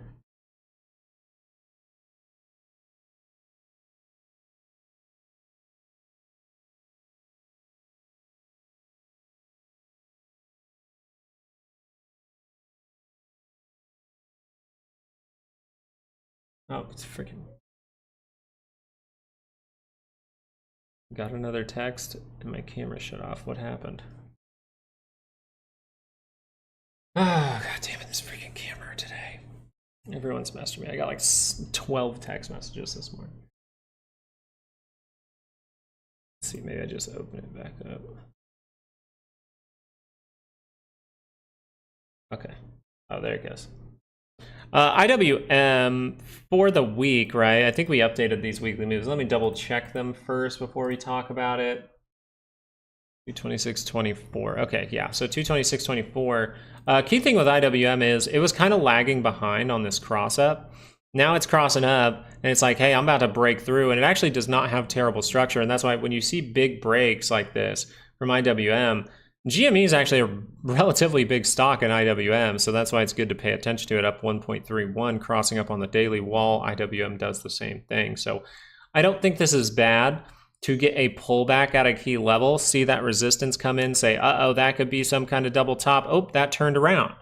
Oh, it's freaking. Got another text and my camera shut off. What happened? Oh, god damn it, this freaking camera today. Everyone's messaging me. I got like 12 text messages this morning. Let's see, maybe I just open it back up. Okay. Oh, there it goes. IWM for the week, right? I think we updated these weekly moves. Let me double check them first before we talk about it. 226.24. Okay, yeah. So 226.24. Key thing with IWM is it was kind of lagging behind on this cross up. Now it's crossing up and it's like, hey, I'm about to break through, and it actually does not have terrible structure. And that's why when you see big breaks like this from IWM, GME is actually a relatively big stock in IWM, so that's why it's good to pay attention to it. Up 1.31, crossing up on the daily wall. IWM does the same thing. So I don't think this is bad to get a pullback at a key level, see that resistance come in, say, uh-oh, that could be some kind of double top. Oh, that turned around,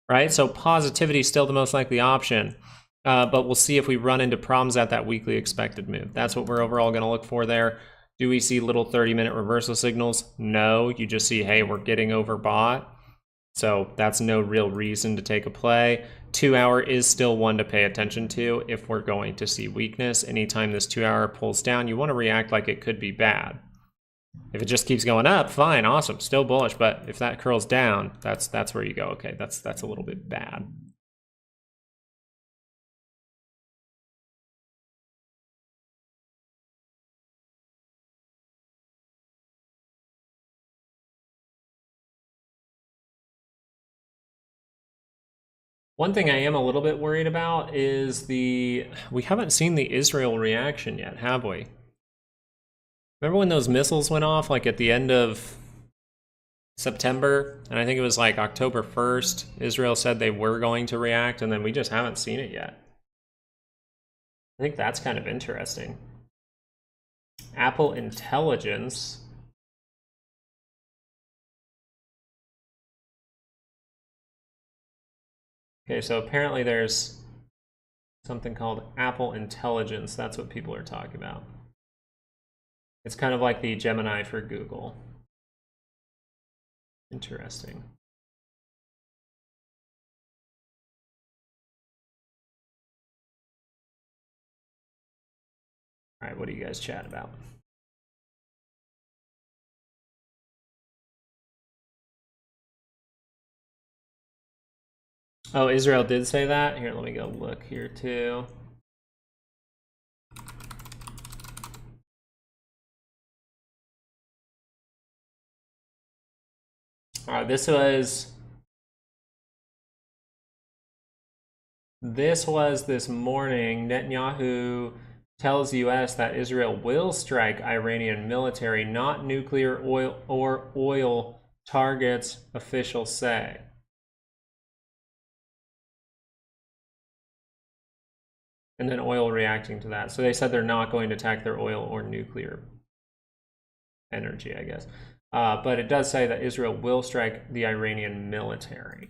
right? So positivity is still the most likely option. But we'll see if we run into problems at that weekly expected move. That's what we're overall going to look for there. Do we see little 30-minute reversal signals? No, you just see, hey, we're getting overbought. So that's no real reason to take a play. 2 hour is still one to pay attention to if we're going to see weakness. Anytime this 2 hour pulls down, you want to react like it could be bad. If it just keeps going up, fine, awesome, still bullish. But if that curls down, that's where you go, okay, that's a little bit bad. One thing I am a little bit worried about is we haven't seen the Israel reaction yet, have we? Remember when those missiles went off, like at the end of September? And I think it was like October 1st, Israel said they were going to react, and then we just haven't seen it yet. I think that's kind of interesting. Apple Intelligence. Okay, so apparently there's something called Apple Intelligence. That's what people are talking about. It's kind of like the Gemini for Google. Interesting. All right, what do you guys chat about? Oh, Israel did say that? Here, let me go look here too. All right, this was this morning. Netanyahu tells U.S. that Israel will strike Iranian military, not nuclear oil targets, officials say. And then oil reacting to that. So they said they're not going to attack their oil or nuclear energy, I guess. But it does say that Israel will strike the Iranian military.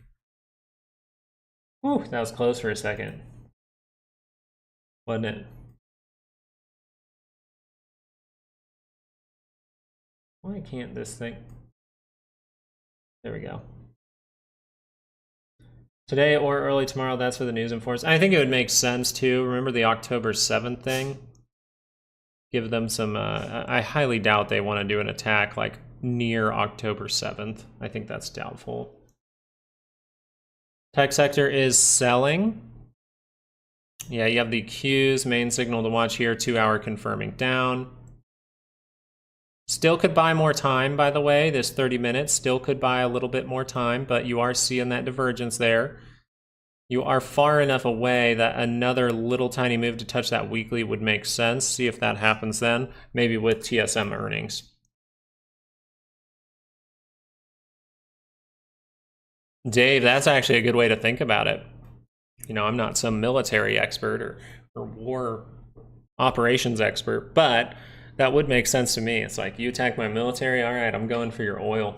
Whew, that was close for a second, wasn't it? Why can't this thing? There we go. Today or early tomorrow, that's for the news informs. I think it would make sense too. Remember the October 7th thing? Give them some, I highly doubt they want to do an attack like near October 7th. I think that's doubtful. Tech sector is selling. Yeah, you have the Q's, main signal to watch here, 2 hour confirming down. Still could buy more time, by the way. This 30 minutes still could buy a little bit more time, but you are seeing that divergence there. You are far enough away that another little tiny move to touch that weekly would make sense. See if that happens then, maybe with TSM earnings. Dave, that's actually a good way to think about it. You know, I'm not some military expert or war operations expert, but that would make sense to me. It's like, you attack my military, all right, I'm going for your oil.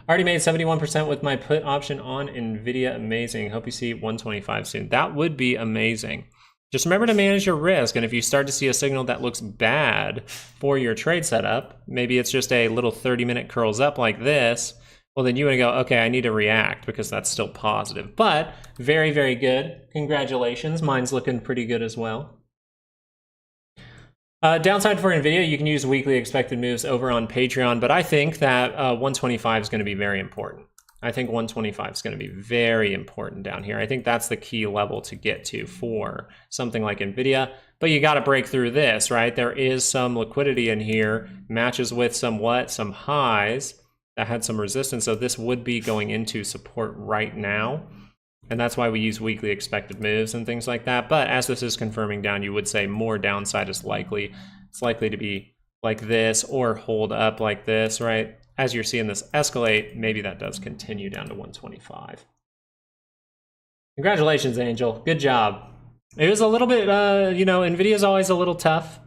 Already made 71% with my put option on NVIDIA. Amazing. Hope you see 125 soon. That would be amazing. Just remember to manage your risk. And if you start to see a signal that looks bad for your trade setup, maybe it's just a little 30-minute curls up like this, well, then you want to go, okay, I need to react because that's still positive. But very, very good. Congratulations. Mine's looking pretty good as well. Downside for NVIDIA, you can use weekly expected moves over on Patreon, but I think that 125 is going to be very important. I think 125 is going to be very important down here. I think that's the key level to get to for something like NVIDIA, but you got to break through this, right? There is some liquidity in here, matches with some highs that had some resistance, so this would be going into support right now. And that's why we use weekly expected moves and things like that. But as this is confirming down, you would say more downside is likely. It's likely to be like this or hold up like this, right? As you're seeing this escalate, maybe that does continue down to 125. Congratulations, Angel. Good job. It was a little bit, you know, NVIDIA's always a little tough.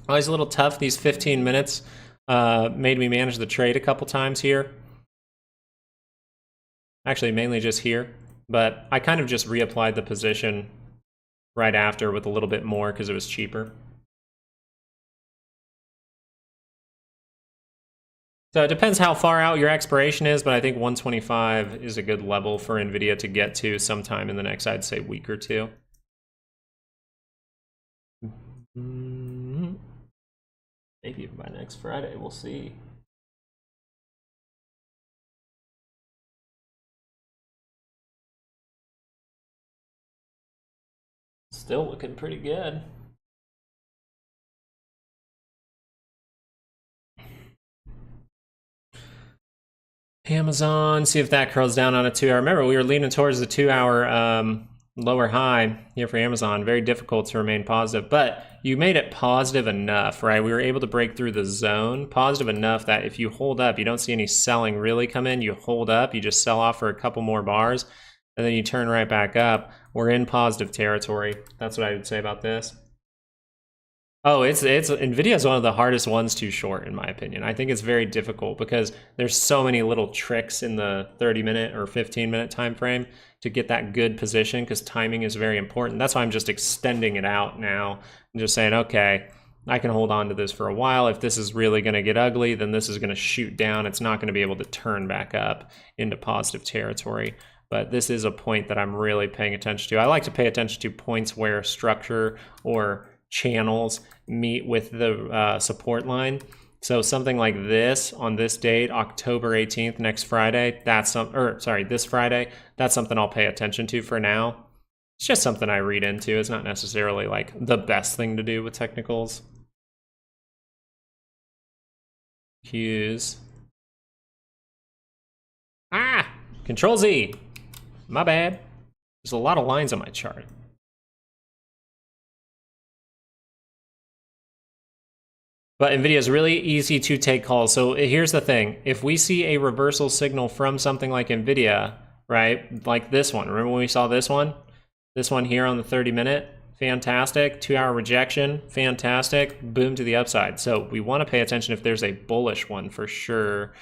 Always a little tough. These 15 minutes made me manage the trade a couple times here. Actually, mainly just here. But I kind of just reapplied the position right after with a little bit more because it was cheaper. So it depends how far out your expiration is, but I think 125 is a good level for NVIDIA to get to sometime in the next, I'd say, week or two. Maybe even by next Friday, we'll see. Still looking pretty good. Amazon, see if that curls down on a 2 hour. Remember, we were leaning towards the 2 hour lower high here for Amazon. Very difficult to remain positive, but you made it positive enough, right? We were able to break through the zone, positive enough that if you hold up, you don't see any selling really come in, you hold up, you just sell off for a couple more bars, and then you turn right back up. We're in positive territory. That's what I would say about this. Oh, it's NVIDIA is one of the hardest ones to short, in my opinion. I think it's very difficult because there's so many little tricks in the 30-minute or 15-minute time frame to get that good position, because timing is very important. That's why I'm just extending it out now and just saying, okay, I can hold on to this for a while. If this is really going to get ugly, then this is going to shoot down. It's not going to be able to turn back up into positive territory. But this is a point that I'm really paying attention to. I like to pay attention to points where structure or channels meet with the support line. So something like this on this date, October 18th, next Friday, this Friday, that's something I'll pay attention to for now. It's just something I read into. It's not necessarily like the best thing to do with technicals. Qs. Control Z. My bad. There's a lot of lines on my chart. But NVIDIA is really easy to take calls. So here's the thing. If we see a reversal signal from something like NVIDIA, right, like this one. Remember when we saw this one? This one here on the 30-minute? Fantastic. 2 hour rejection. Fantastic. Boom to the upside. So we want to pay attention if there's a bullish one for sure.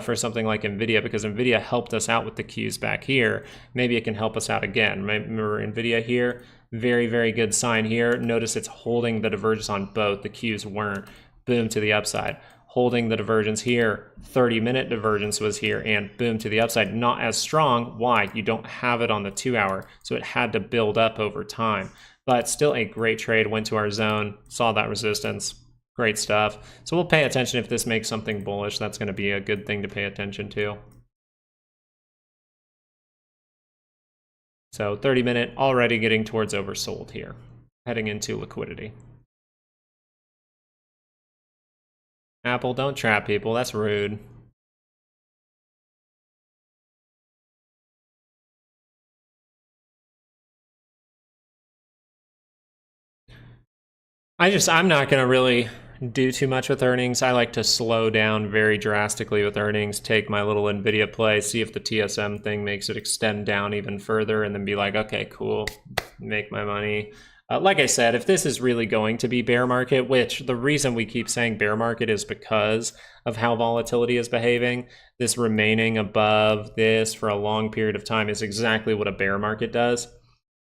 For something like NVIDIA, because NVIDIA helped us out with the Qs back here. Maybe it can help us out again. Remember NVIDIA here? Very, very good sign here. Notice it's holding the divergence on both. The Qs weren't. Boom to the upside. Holding the divergence here. 30-minute divergence was here, and boom to the upside. Not as strong. Why? You don't have it on the 2 hour, so it had to build up over time. But still a great trade. Went to our zone, saw that resistance. Great stuff. So we'll pay attention if this makes something bullish. That's going to be a good thing to pay attention to. So 30-minute already getting towards oversold here, heading into liquidity. Apple, don't trap people. That's rude. I'm not going to really do too much with earnings. I like to slow down very drastically with earnings, take my little NVIDIA play, see if the TSM thing makes it extend down even further, and then be like, okay, cool, make my money. Like I said, if this is really going to be bear market, which the reason we keep saying bear market is because of how volatility is behaving, this remaining above this for a long period of time is exactly what a bear market does.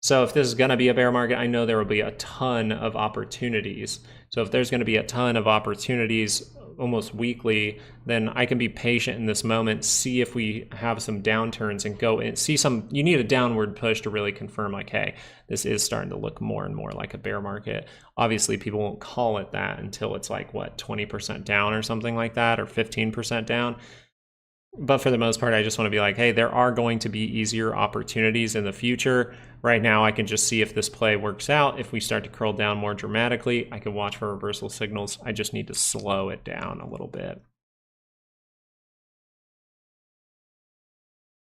So if this is going to be a bear market, I know there will be a ton of opportunities. So if there's going to be a ton of opportunities almost weekly, then I can be patient in this moment, see if we have some downturns and go and see some. You need a downward push to really confirm like, hey, this is starting to look more and more like a bear market. Obviously, people won't call it that until it's like, what, 20% down or something like that, or 15% down. But for the most part, I just want to be like, hey, there are going to be easier opportunities in the future. Right now, I can just see if this play works out. If we start to curl down more dramatically, I can watch for reversal signals. I just need to slow it down a little bit.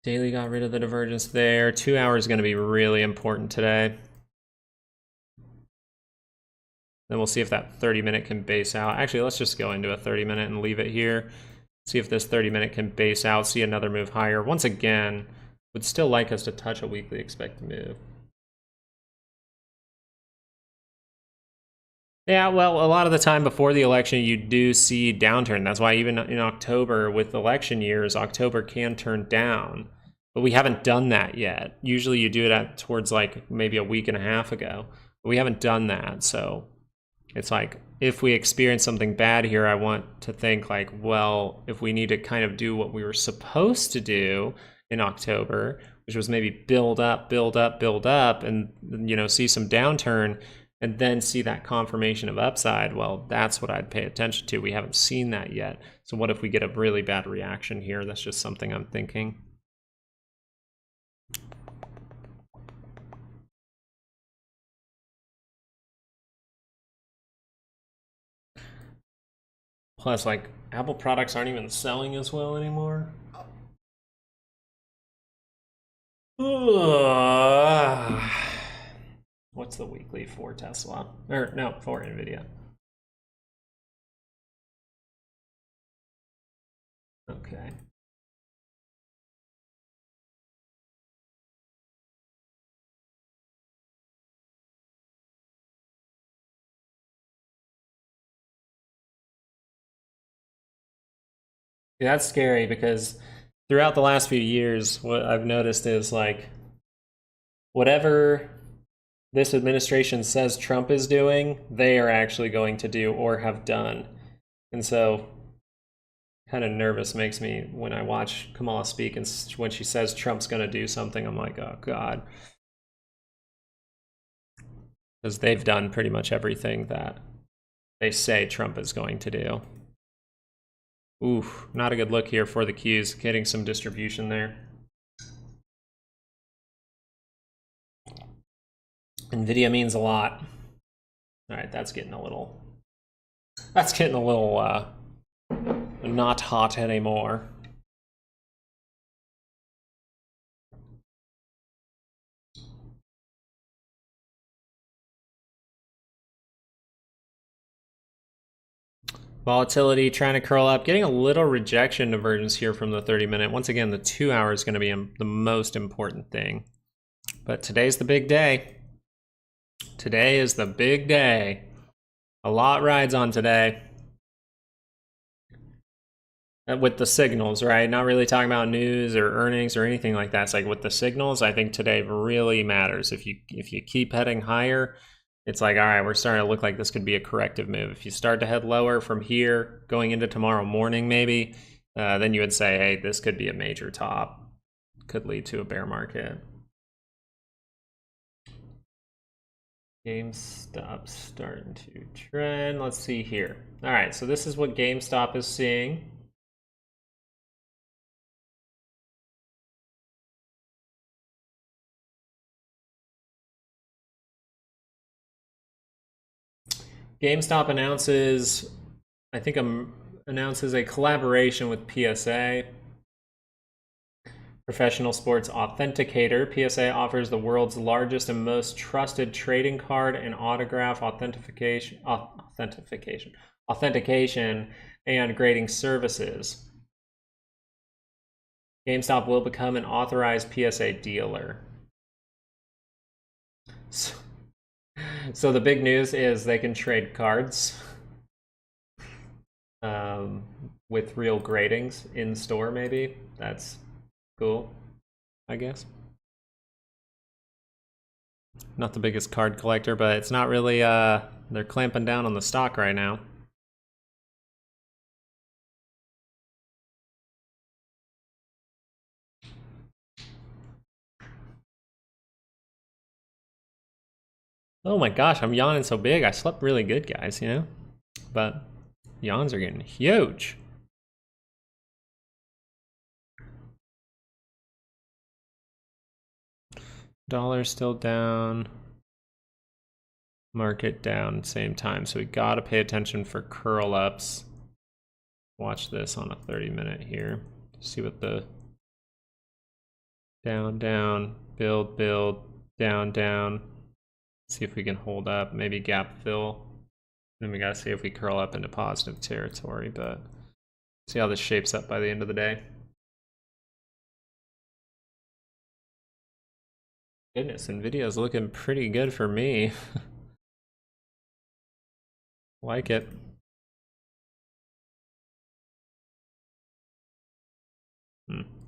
Daily got rid of the divergence there. 2 hours is going to be really important today. Then we'll see if that 30-minute can base out. Actually, let's just go into a 30-minute and leave it here. See if this 30-minute can base out, see another move higher. Once again, would still like us to touch a weekly expected move. Yeah, well, a lot of the time before the election, you do see downturn. That's why even in October with election years, October can turn down. But we haven't done that yet. Usually you do it at towards like maybe a week and a half ago. But we haven't done that. So it's like, if we experience something bad here, I want to think like, well, if we need to kind of do what we were supposed to do in October, which was maybe build up, build up, build up, and, you know, see some downturn and then see that confirmation of upside, well, that's what I'd pay attention to. We haven't seen that yet. So what if we get a really bad reaction here? That's just something I'm thinking. Plus, like, Apple products aren't even selling as well anymore. What's the weekly for Tesla? Or no, for Nvidia. Okay. Yeah, that's scary because throughout the last few years, what I've noticed is like whatever this administration says Trump is doing, they are actually going to do or have done. And so kind of nervous makes me when I watch Kamala speak, and when she says Trump's going to do something, I'm like, oh God. Because they've done pretty much everything that they say Trump is going to do. Oof, not a good look here for the Qs, getting some distribution there. Nvidia means a lot. All right, that's getting a little not hot anymore. Volatility trying to curl up, getting a little rejection divergence here from the 30-minute. Once again, the 2 hour is going to be the most important thing. But today's the big day. Today is the big day. A lot rides on today. With the signals, right? Not really talking about news or earnings or anything like that. It's like with the signals, I think today really matters. If you keep heading higher, it's like, all right, we're starting to look like this could be a corrective move. If you start to head lower from here, going into tomorrow morning maybe, then you would say, hey, this could be a major top. Could lead to a bear market. GameStop starting to trend. Let's see here. All right, so this is what GameStop is seeing. GameStop announces, I think, announces a collaboration with PSA. Professional Sports Authenticator. PSA offers the world's largest and most trusted trading card and autograph authentication and grading services. GameStop will become an authorized PSA dealer. So the big news is they can trade cards with real gradings in store, maybe. That's cool, I guess. Not the biggest card collector, but it's not really, they're clamping down on the stock right now. Oh my gosh, I'm yawning so big. I slept really good, guys, you know? But yawns are getting huge. Dollar still down. Market down same time. So we gotta pay attention for curl ups. Watch this on a 30-minute here. See what the down, down, build, build, down, down. See if we can hold up, maybe gap fill. Then we gotta see if we curl up into positive territory, but see how this shapes up by the end of the day. Goodness, Nvidia is looking pretty good for me. Like it.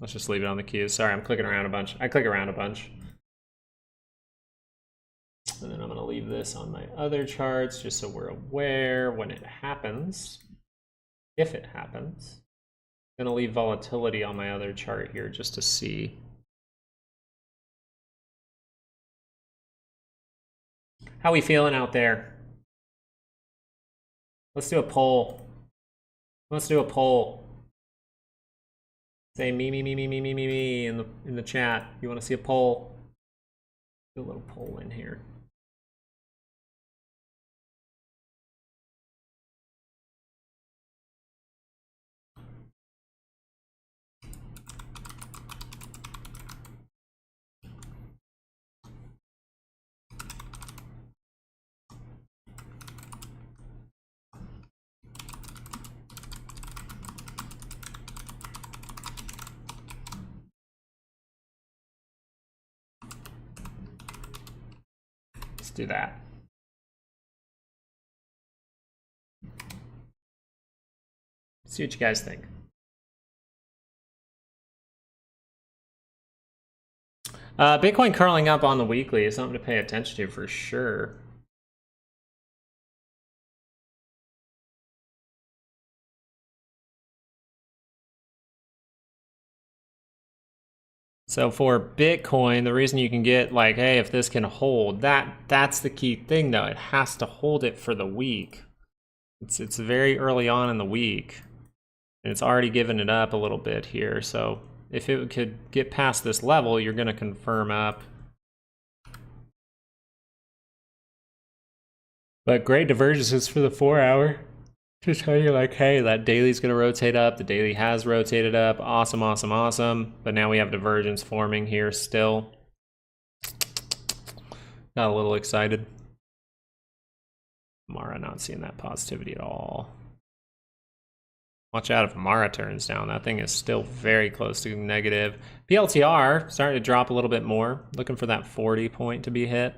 Let's just leave it on the cues. Sorry, I'm clicking around a bunch. I click around a bunch. And then I'm going to leave this on my other charts just so we're aware when it happens, if it happens. I'm going to leave volatility on my other chart here just to see. How we feeling out there? Let's do a poll. Let's do a poll. Say me in the chat. You want to see a poll? Do a little poll in here. Let's do that. See what you guys think. Bitcoin curling up on the weekly is something to pay attention to for sure. So for Bitcoin, the reason you can get like, hey, if this can hold, that's the key thing though. It has to hold it for the week. It's very early on in the week. And it's already given it up a little bit here. So if it could get past this level, you're going to confirm up. But great divergences for the 4-hour. To tell you like, hey, that daily's going to rotate up. The daily has rotated up. Awesome, awesome, awesome. But now we have divergence forming here still. Got a little excited. Mara not seeing that positivity at all. Watch out if Mara turns down. That thing is still very close to negative. PLTR starting to drop a little bit more. Looking for that 40 point to be hit.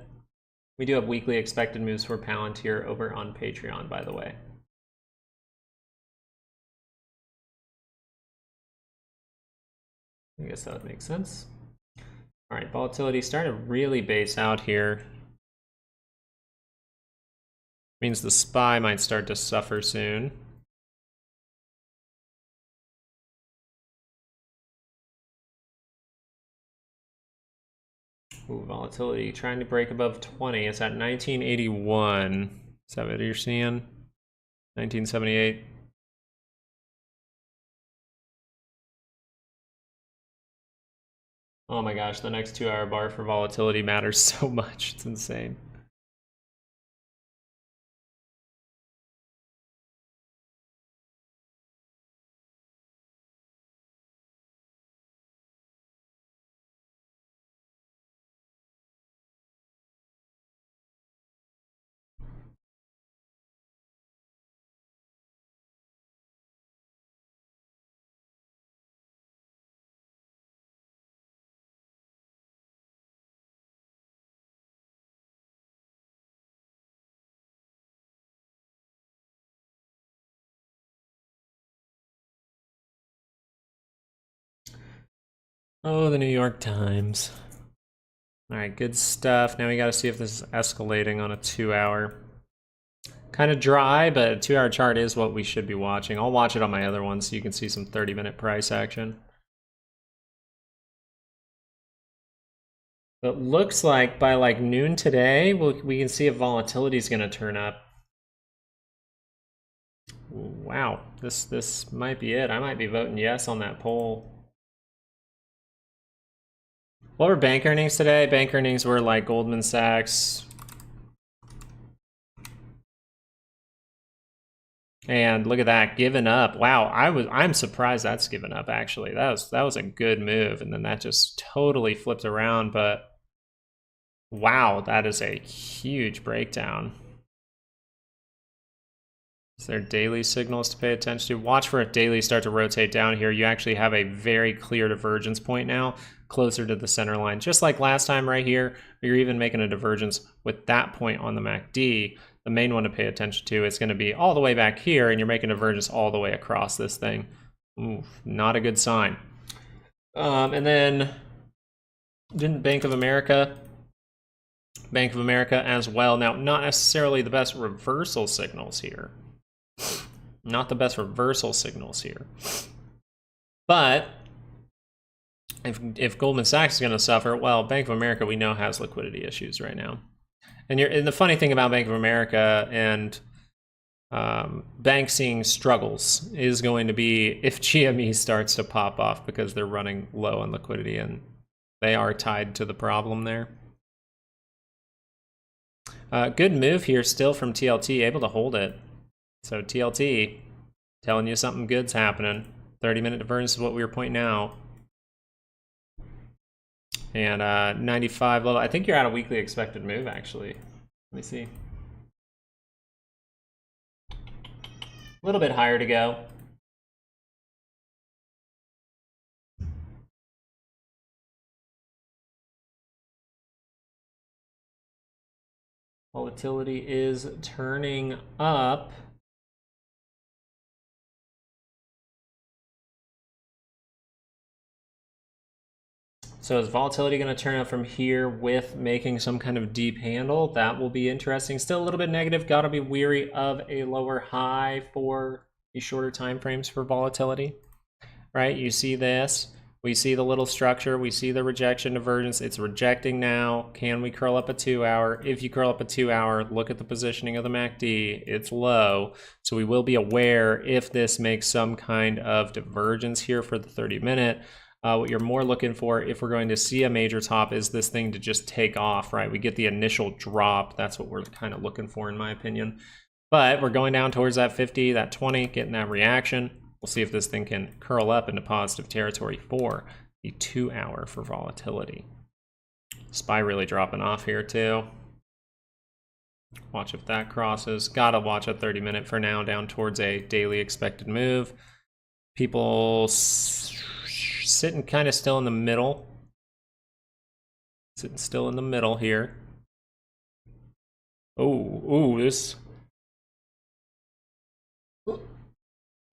We do have weekly expected moves for Palantir over on Patreon, by the way. I guess that would make sense. All right, volatility starting to really base out here. Means the SPY might start to suffer soon. Ooh, volatility trying to break above 20. It's at 1981. Is that what you're seeing? 1978. Oh my gosh, the next 2-hour bar for volatility matters so much. It's insane. Oh, the New York Times. All right, good stuff. Now we got to see if this is escalating on a 2-hour. Kind of dry, but a 2-hour chart is what we should be watching. I'll watch it on my other one so you can see some 30-minute price action. But looks like by like noon today, we can see if volatility is going to turn up. Wow, this might be it. I might be voting yes on that poll. What were bank earnings today? Bank earnings were like Goldman Sachs. And look at that, given up. Wow, I'm surprised that's given up actually. That was a good move, and then that just totally flipped around, but wow, that is a huge breakdown. Is there daily signals to pay attention to? Watch for a daily start to rotate down here. You actually have a very clear divergence point now, closer to the center line. Just like last time right here, you're even making a divergence with that point on the MACD. The main one to pay attention to is going to be all the way back here, and you're making a divergence all the way across this thing. Ooh, not a good sign. And then didn't Bank of America as well. Now, not necessarily the best reversal signals here. Not the best reversal signals here. But if Goldman Sachs is going to suffer, well, Bank of America we know has liquidity issues right now. And the funny thing about Bank of America and banks seeing struggles is going to be if GME starts to pop off because they're running low on liquidity and they are tied to the problem there. Good move here still from TLT, able to hold it. So TLT, telling you something good's happening. 30-minute divergence is what we were pointing out. And 95 level, I think you're at a weekly expected move actually. Let me see. A little bit higher to go. Volatility is turning up. So is volatility going to turn up from here with making some kind of deep handle? That will be interesting. Still a little bit negative. Got to be weary of a lower high for the shorter time frames for volatility, right? You see this. We see the little structure. We see the rejection divergence. It's rejecting now. Can we curl up a 2-hour? If you curl up a 2-hour, look at the positioning of the MACD. It's low. So we will be aware if this makes some kind of divergence here for the 30-minute. What you're more looking for if we're going to see a major top is this thing to just take off, right? We get the initial drop. That's what we're kind of looking for in my opinion. But we're going down towards that 50, that 20, getting that reaction. We'll see if this thing can curl up into positive territory for the 2-hour for volatility. SPY really dropping off here too. Watch if that crosses. Gotta watch a 30-minute for now down towards a daily expected move. People sitting kind of still in the middle. Sitting still in the middle here. Oh, this.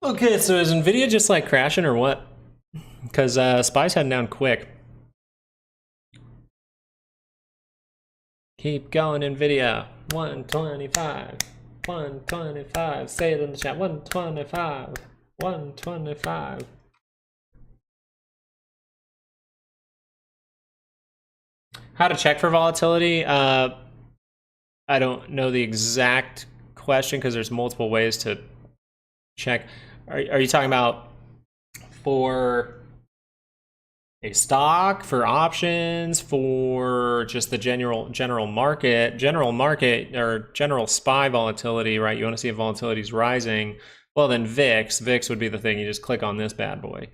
Okay, so is Nvidia just like crashing or what? Because SPY's heading down quick. Keep going, Nvidia. 125. 125. Say it in the chat. 125. 125. How to check for volatility? I don't know the exact question because there's multiple ways to check. Are you talking about for a stock, for options, for just the general market, or general SPY volatility, right? You want to see if volatility is rising. Well, then VIX would be the thing. You just click on this bad boy.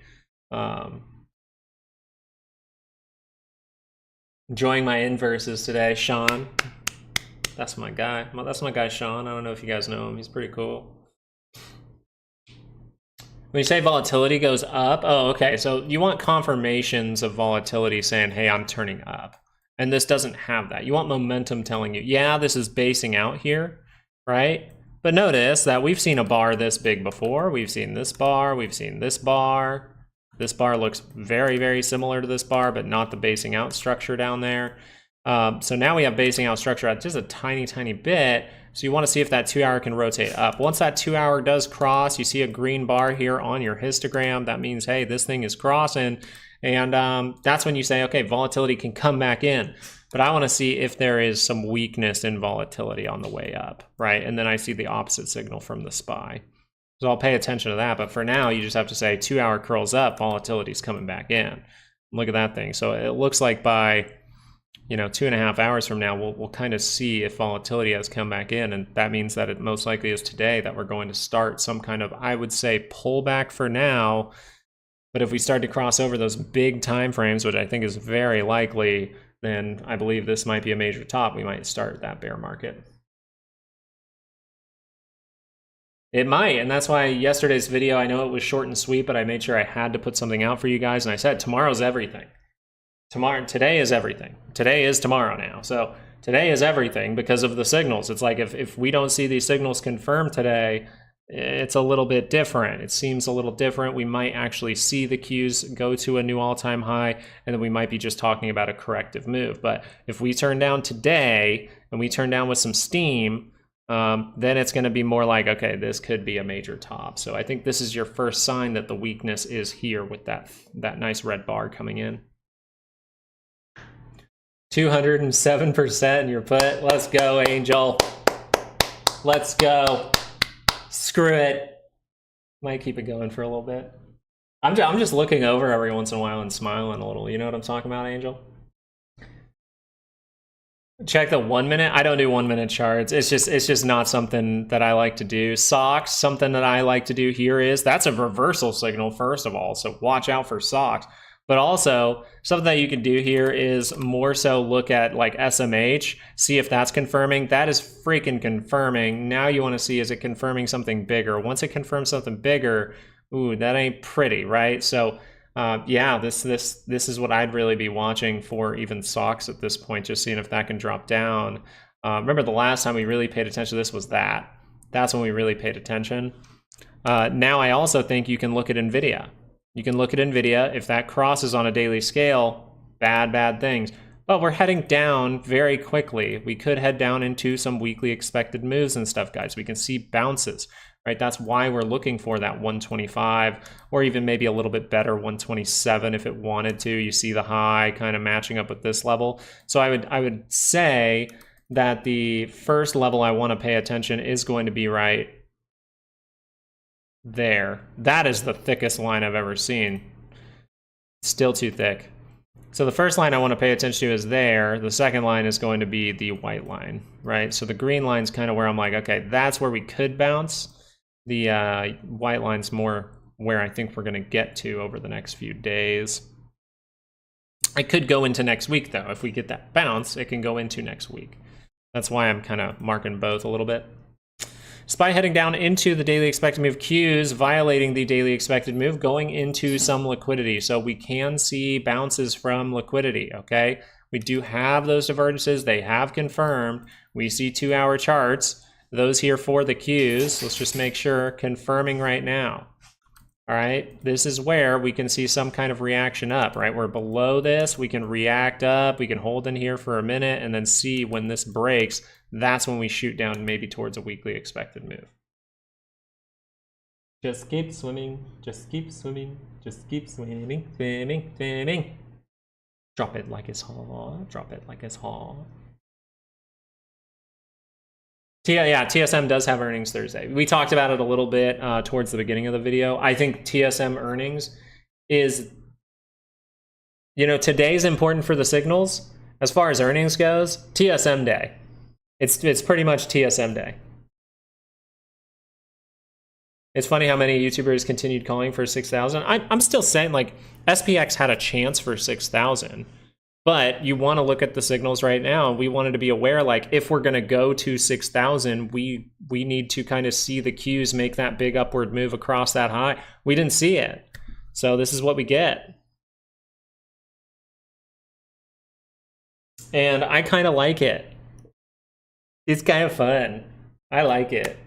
Enjoying my inverses today, Sean. That's my guy. That's my guy, Sean. I don't know if you guys know him. He's pretty cool. When you say volatility goes up, oh, okay. So you want confirmations of volatility saying, hey, I'm turning up. And this doesn't have that. You want momentum telling you, yeah, this is basing out here, right? But notice that we've seen a bar this big before. We've seen this bar. We've seen this bar. This bar looks very, very similar to this bar, but not the basing out structure down there. So now we have basing out structure at just a tiny, tiny bit. So you want to see if that 2-hour can rotate up. Once that 2-hour does cross, you see a green bar here on your histogram. That means, hey, this thing is crossing. And that's when you say, okay, volatility can come back in. But I want to see if there is some weakness in volatility on the way up, right? And then I see the opposite signal from the SPY. So I'll pay attention to that. But for now, you just have to say 2-hour curls up, volatility is coming back in. Look at that thing. So it looks like by 2.5 hours from now, we'll kind of see if volatility has come back in. And that means that it most likely is today that we're going to start some kind of, I would say, pullback for now. But if we start to cross over those big time frames, which I think is very likely, then I believe this might be a major top. We might start that bear market. It might, and that's why yesterday's video, I know it was short and sweet, but I made sure I had to put something out for you guys. And I said, tomorrow's everything. Today is everything. Today is tomorrow now. So today is everything because of the signals. It's like if we don't see these signals confirmed today, it's a little bit different. It seems a little different. We might actually see the Qs go to a new all-time high, and then we might be just talking about a corrective move. But if we turn down today and we turn down with some steam, then it's going to be more like, okay, this could be a major top. So I think this is your first sign that the weakness is here with that nice red bar coming in. 207% in your put. Let's go, Angel. Let's go. Screw it. Might keep it going for a little bit. I'm just looking over every once in a while and smiling a little. You know what I'm talking about, Angel? Check the 1 minute. I don't do 1 minute charts. It's just not something that I like to do. Socks, something that I like to do here is, that's a reversal signal, first of all. So watch out for socks. But also, something that you can do here is more so look at like SMH, see if that's confirming. That is freaking confirming. Now you want to see, is it confirming something bigger? Once it confirms something bigger, ooh, that ain't pretty, right? So yeah, this is what I'd really be watching for, even socks at this point, just seeing if that can drop down. Remember the last time we really paid attention to this was that. That's when we really paid attention. Now I also think you can look at NVIDIA. You can look at NVIDIA. If that crosses on a daily scale, bad things. But we're heading down very quickly. We could head down into some weekly expected moves and stuff, guys. We can see bounces, right? That's why we're looking for that 125, or even maybe a little bit better 127 if it wanted to. You see the high kind of matching up with this level. So I would say that the first level I want to pay attention is going to be right there. That is the thickest line I've ever seen. Still too thick. So the first line I want to pay attention to is there. The second line is going to be the white line, right? So the green line's kind of where I'm like, okay, that's where we could bounce. The white line's more where I think we're going to get to over the next few days. I could go into next week, though. If we get that bounce, it can go into next week. That's why I'm kind of marking both a little bit. SPY heading down into the daily expected move Qs, violating the daily expected move, going into some liquidity. So we can see bounces from liquidity, okay? We do have those divergences. They have confirmed. We see 2-hour charts. Those here for the Qs. Let's just make sure, confirming right now. All right, this is where we can see some kind of reaction up, right? We're below this, we can react up, we can hold in here for a minute and then see when this breaks, that's when we shoot down maybe towards a weekly expected move. Just keep swimming, just keep swimming, just keep swimming, swimming, swimming. Drop it like it's hot, drop it like it's hot. Yeah, TSM does have earnings Thursday. We talked about it a little bit towards the beginning of the video. I think TSM earnings is, you know, today's important for the signals. As far as earnings goes, TSM day. It's pretty much TSM day. It's funny how many YouTubers continued calling for 6,000. I'm still saying, like, SPX had a chance for 6,000. But you want to look at the signals right now. We wanted to be aware, like, if we're going to go to 6,000, we need to kind of see the Qs make that big upward move across that high. We didn't see it. So this is what we get. And I kind of like it. It's kind of fun. I like it.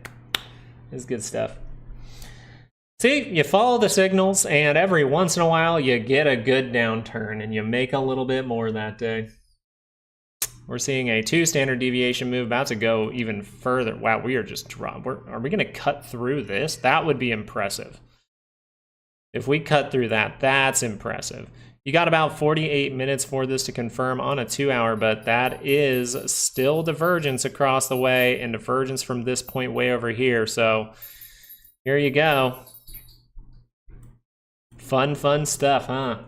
It's good stuff. See, you follow the signals, and every once in a while, you get a good downturn, and you make a little bit more that day. We're seeing a 2 standard deviation move about to go even further. Wow, we are just dropped. Are we going to cut through this? That would be impressive. If we cut through that, that's impressive. You got about 48 minutes for this to confirm on a 2-hour, but that is still divergence across the way, and divergence from this point way over here. So here you go. Fun stuff, huh?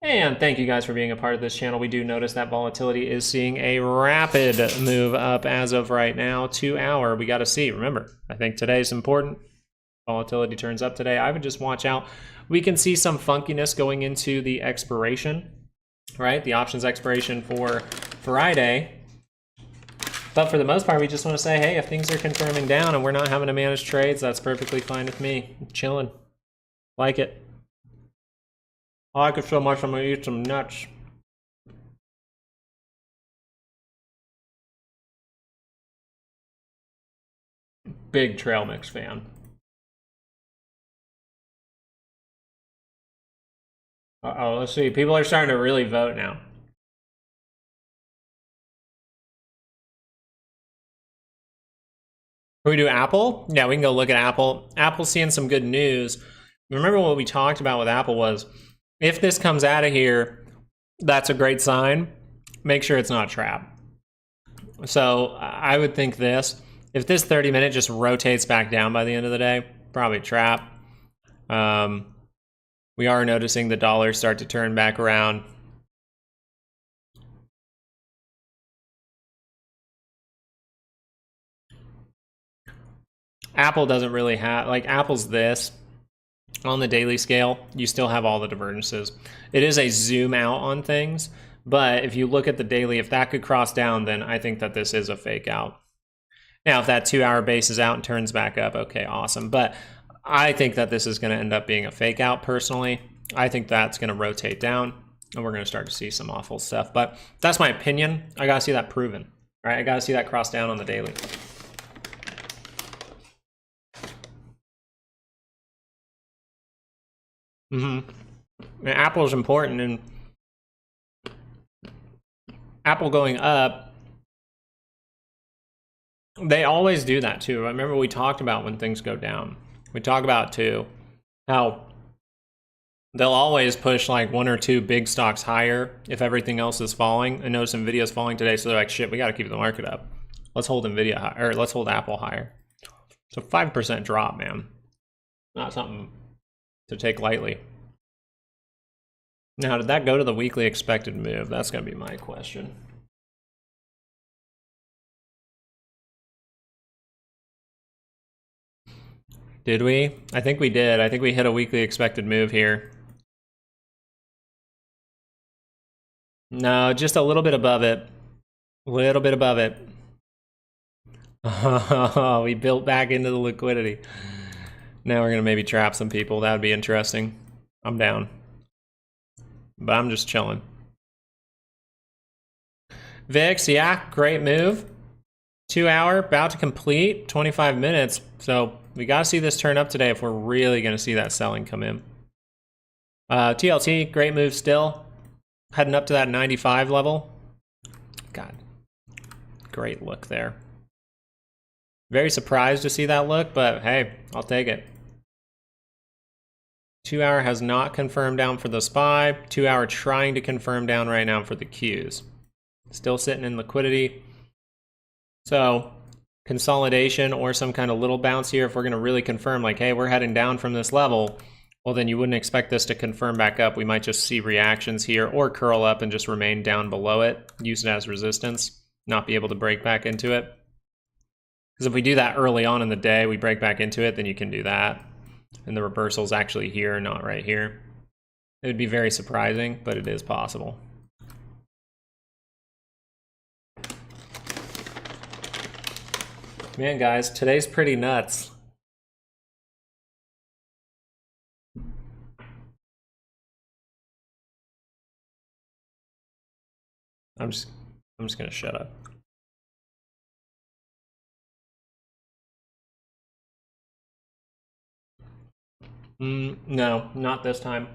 And thank you guys for being a part of this channel. We do notice that volatility is seeing a rapid move up as of right now. 2-hour, we got to see. Remember, I think today's important. Volatility turns up today. I would just watch out. We can see some funkiness going into the expiration, right? The options expiration for Friday. But for the most part, we just want to say, hey, if things are confirming down and we're not having to manage trades, that's perfectly fine with me. I'm chilling. Like it. I like it so much, I'm going to eat some nuts. big trail mix fan. Uh-oh, let's see. People are starting to really vote now. Can we do Apple? Yeah, we can go look at Apple. Apple's seeing some good news. Remember what we talked about with Apple was, if this comes out of here, that's a great sign. Make sure it's not trap. So I would think this. If this 30-minute just rotates back down by the end of the day, probably trap. We are noticing the dollar start to turn back around. Apple doesn't really have, like Apple's this. On the daily scale, you still have all the divergences. It is a zoom out on things, but if you look at the daily, if that could cross down, then I think that this is a fake out. Now, if that 2-hour base is out and turns back up, okay, awesome. But I think that this is going to end up being a fake out personally. I think that's going to rotate down, and we're going to start to see some awful stuff. But that's my opinion. I got to see that proven. All right, I got to see that cross down on the daily. Apple is important, and Apple going up, they always do that too. I remember we talked about when things go down. We talk about too how they'll always push like 1 or 2 big stocks higher if everything else is falling. I noticed Nvidia's falling today, so they're like, shit, we got to keep the market up. Let's hold Nvidia higher, or let's hold Apple higher. So 5% drop, man. Not something to take lightly. Now, did that go to the weekly expected move? That's going to be my question. Did we? I think we did. I think we hit a weekly expected move here. No, just a little bit above it. A little bit above it. Oh, we built back into the liquidity. Now we're going to maybe trap some people. That would be interesting. I'm down. But I'm just chilling. VIX, yeah, great move. 2-hour, about to complete, 25 minutes. So we got to see this turn up today if we're really going to see that selling come in. TLT, great move still. Heading up to that 95 level. God, great look there. Very surprised to see that look, but hey, I'll take it. 2-hour has not confirmed down for the SPY. 2-hour trying to confirm down right now for the Qs. Still sitting in liquidity. So consolidation or some kind of little bounce here, if we're going to really confirm like, hey, we're heading down from this level, well, then you wouldn't expect this to confirm back up. We might just see reactions here or curl up and just remain down below it, use it as resistance, not be able to break back into it. Because if we do that early on in the day, we break back into it, then you can do that. And the reversal's actually here, not right here. It would be very surprising, but it is possible. Man, guys, today's pretty nuts. I'm just gonna shut up. No, not this time.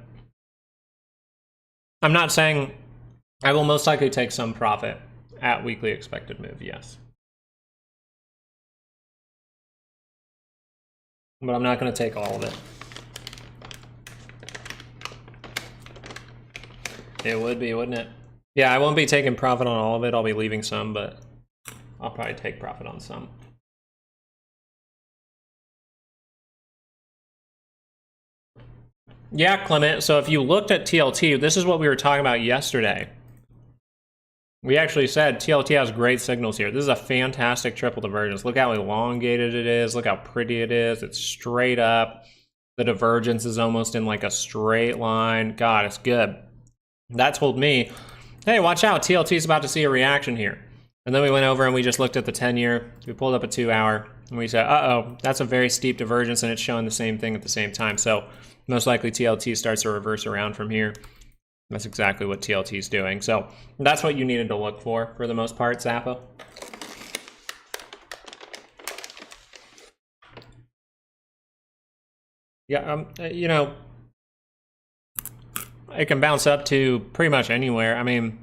I'm not saying I will most likely take some profit at weekly expected move, yes. But I'm not going to take all of it. It would be, wouldn't it? Yeah, I won't be taking profit on all of it. I'll be leaving some, but I'll probably take profit on some. Yeah, Clement. So if you looked at TLT, this is what we were talking about yesterday. We actually said TLT has great signals here. This is a fantastic triple divergence. Look how elongated it is. Look how pretty it is. It's straight up. The divergence is almost in like a straight line. God, it's good. That told me, hey, watch out. TLT is about to see a reaction here. And then we went over and we just looked at the 10-year. We pulled up a 2-hour and we said, uh-oh, that's a very steep divergence and it's showing the same thing at the same time. So most likely TLT starts to reverse around from here. That's exactly what TLT is doing. So that's what you needed to look for the most part, Zappa. Yeah, you know, it can bounce up to pretty much anywhere. I mean,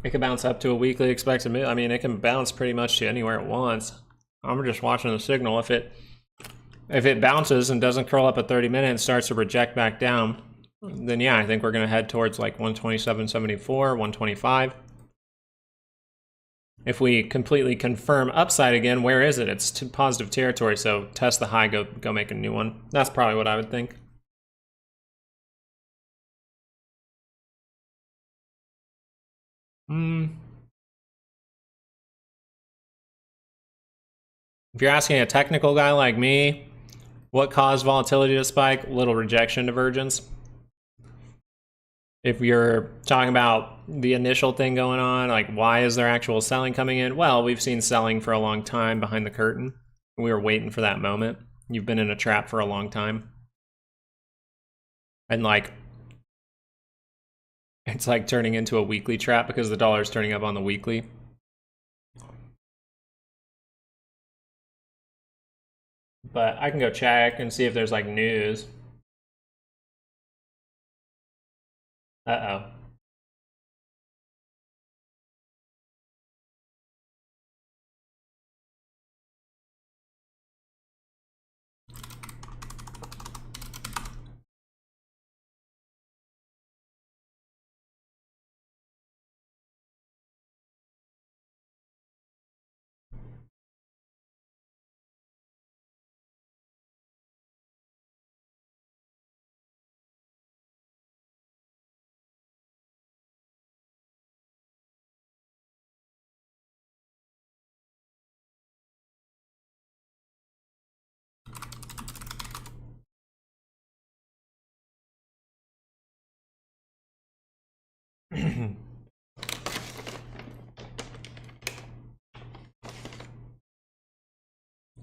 it can bounce up to a weekly expected move. I mean, it can bounce pretty much to anywhere it wants. I'm just watching the signal. If it bounces and doesn't curl up at 30 minutes and starts to reject back down, then yeah, I think we're going to head towards like 127.74, 125. If we completely confirm upside again, where is it? It's positive territory, so test the high, go make a new one. That's probably what I would think. If you're asking a technical guy like me, what caused volatility to spike? Little rejection divergence. If you're talking about the initial thing going on, like why is there actual selling coming in? Well, we've seen selling for a long time behind the curtain. We were waiting for that moment. You've been in a trap for a long time. And like, it's like turning into a weekly trap because the dollar is turning up on the weekly. But I can go check and see if there's like news. Uh-oh.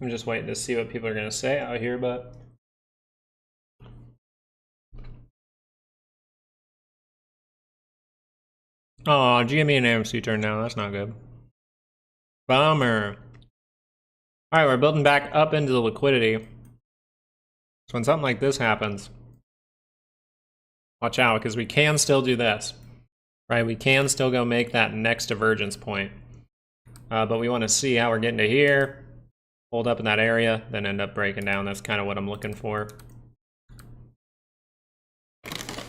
I'm just waiting to see what people are going to say out here, but oh, GME and AMC turned down. That's not good. Bummer. All right, we're building back up into the liquidity. So when something like this happens, watch out, because we can still do this, right? We can still go make that next divergence point. But we want to see how we're getting to here, hold up in that area, then end up breaking down. That's kind of what I'm looking for.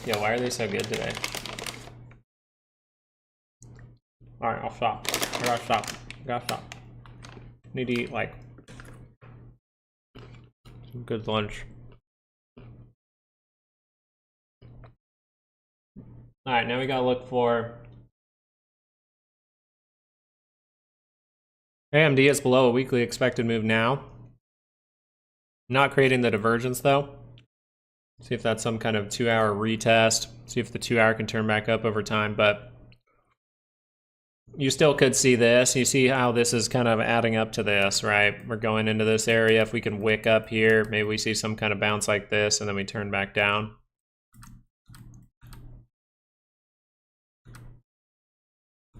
Yo, why are they so good today? All right, I'll stop. I gotta stop. Need to eat like some good lunch. All right, now we gotta look for AMD is below a weekly expected move now. Not creating the divergence though. See if that's some kind of 2-hour retest. See if the 2-hour can turn back up over time, but you still could see this. You see how this is kind of adding up to this, right? We're going into this area. If we can wick up here, maybe we see some kind of bounce like this and then we turn back down.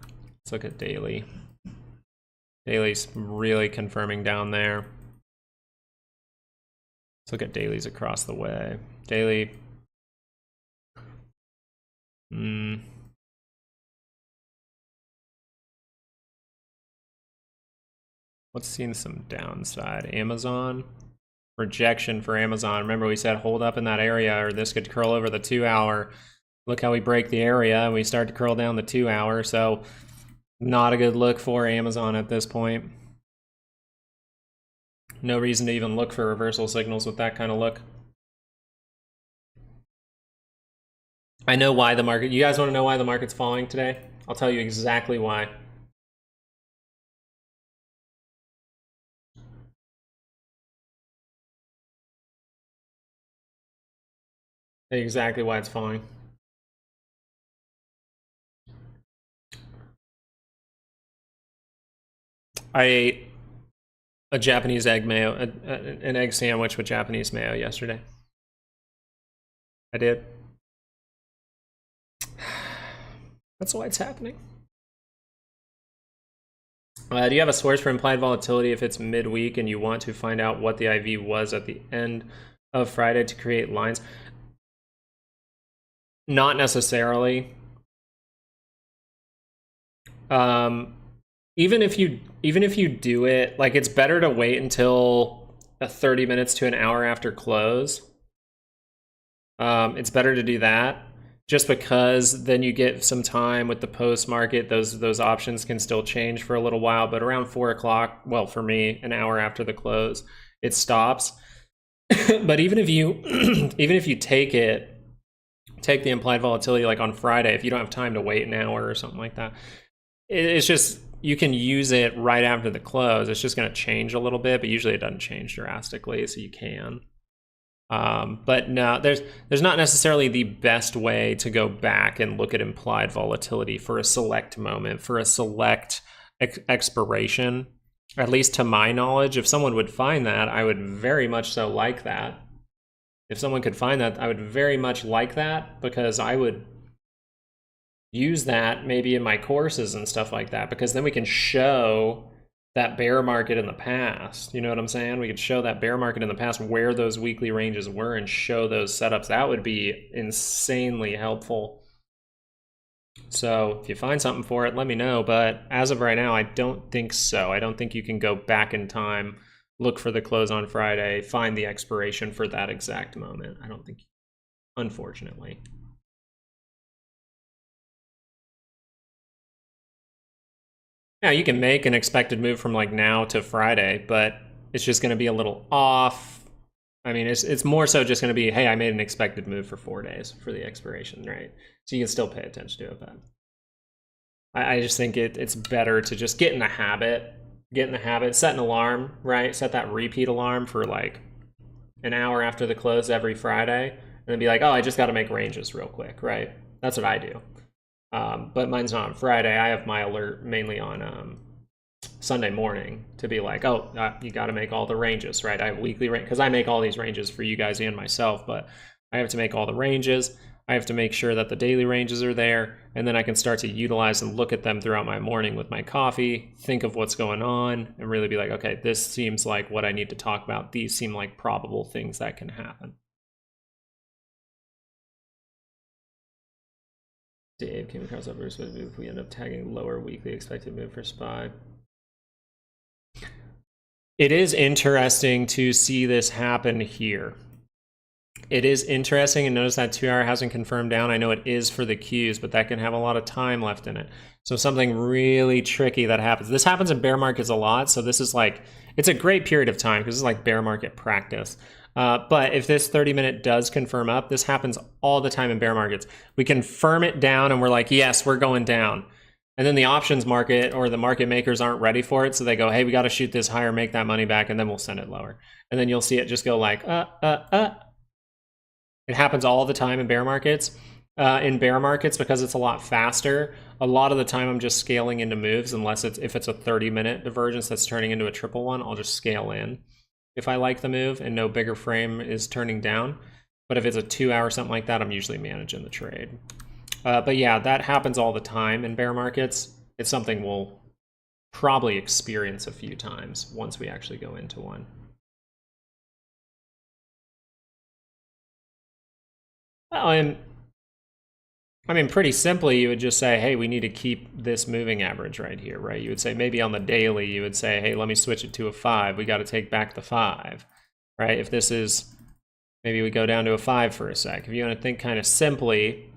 Let's look at daily. Daily's really confirming down there. Let's look at dailies across the way. Daily. What's seen some downside? Amazon. Rejection for Amazon. Remember we said hold up in that area or this could curl over the 2-hour. Look how we break the area and we start to curl down the 2-hour. So not a good look for Amazon at this point. No reason to even look for reversal signals with that kind of look. I know why the market, you guys want to know why the market's falling today? I'll tell you exactly why. Exactly why it's falling. I ate a Japanese egg mayo, an egg sandwich with Japanese mayo yesterday. I did. That's why it's happening. Do you have a source for implied volatility if it's midweek and you want to find out what the IV was at the end of Friday to create lines? Not necessarily. Even if you do it, like, it's better to wait until 30 minutes to an hour after close. It's better to do that, just because then you get some time with the post market. Those options can still change for a little while, but around 4 o'clock, well, for me, an hour after the close, it stops. But even if you even if you take the implied volatility like on Friday, if you don't have time to wait an hour or something like that, it's just, you can use it right after the close. It's just going to change a little bit, but usually it doesn't change drastically, so you can. But no, there's not necessarily the best way to go back and look at implied volatility for a select moment, for a select expiration. At least to my knowledge, if someone would find that, I would very much so like that. If someone could find that, I would very much like that, because I would use that maybe in my courses and stuff like that, because then we can show that bear market in the past. You know what I'm saying? We could show that bear market in the past, where those weekly ranges were, and show those setups. That would be insanely helpful. So if you find something for it, let me know. But as of right now, I don't think so. I don't think you can go back in time, look for the close on Friday, find the expiration for that exact moment. I don't think, unfortunately. Now, you can make an expected move from like now to Friday, but it's just going to be a little off. I mean, it's more so just going to be, hey, I made an expected move for 4 days for the expiration, right? So you can still pay attention to it, but I just think it's better to just get in the habit, set an alarm, right? Set that repeat alarm for like an hour after the close every Friday, and then be like, oh, I just got to make ranges real quick, right? That's what I do. But mine's not on Friday. I have my alert mainly on Sunday morning to be like, oh, you got to make all the ranges, right? I have weekly range, because I make all these ranges for you guys and myself, but I have to make all the ranges. I have to make sure that the daily ranges are there, and then I can start to utilize and look at them throughout my morning with my coffee, think of what's going on, and really be like, okay, this seems like what I need to talk about. These seem like probable things that can happen. Dave came across that verse if we end up tagging lower weekly expected move for SPY. It is interesting to see this happen here. It is interesting, and notice that 2 hour hasn't confirmed down. I know it is for the Qs, but that can have a lot of time left in it. So something really tricky that happens. This happens in bear markets a lot, so this is like, it's a great period of time because it's like bear market practice. But if this 30-minute does confirm up, this happens all the time in bear markets. We confirm it down and we're like, yes, we're going down. And then the options market or the market makers aren't ready for it. So they go, hey, we got to shoot this higher, make that money back, and then we'll send it lower. And then you'll see it just go like, It happens all the time in bear markets. In bear markets, because it's a lot faster, a lot of the time I'm just scaling into moves, unless if it's a 30-minute divergence that's turning into a triple one, I'll just scale in if I like the move and no bigger frame is turning down. But if it's a 2 hour, something like that, I'm usually managing the trade. But yeah, that happens all the time in bear markets. It's something we'll probably experience a few times once we actually go into one. Well, and I mean, pretty simply, you would just say, hey, we need to keep this moving average right here, right? You would say, maybe on the daily, you would say, hey, let me switch it to a 5. We got to take back the 5, right? If this is, maybe we go down to a 5 for a sec. If you want to think kind of simply,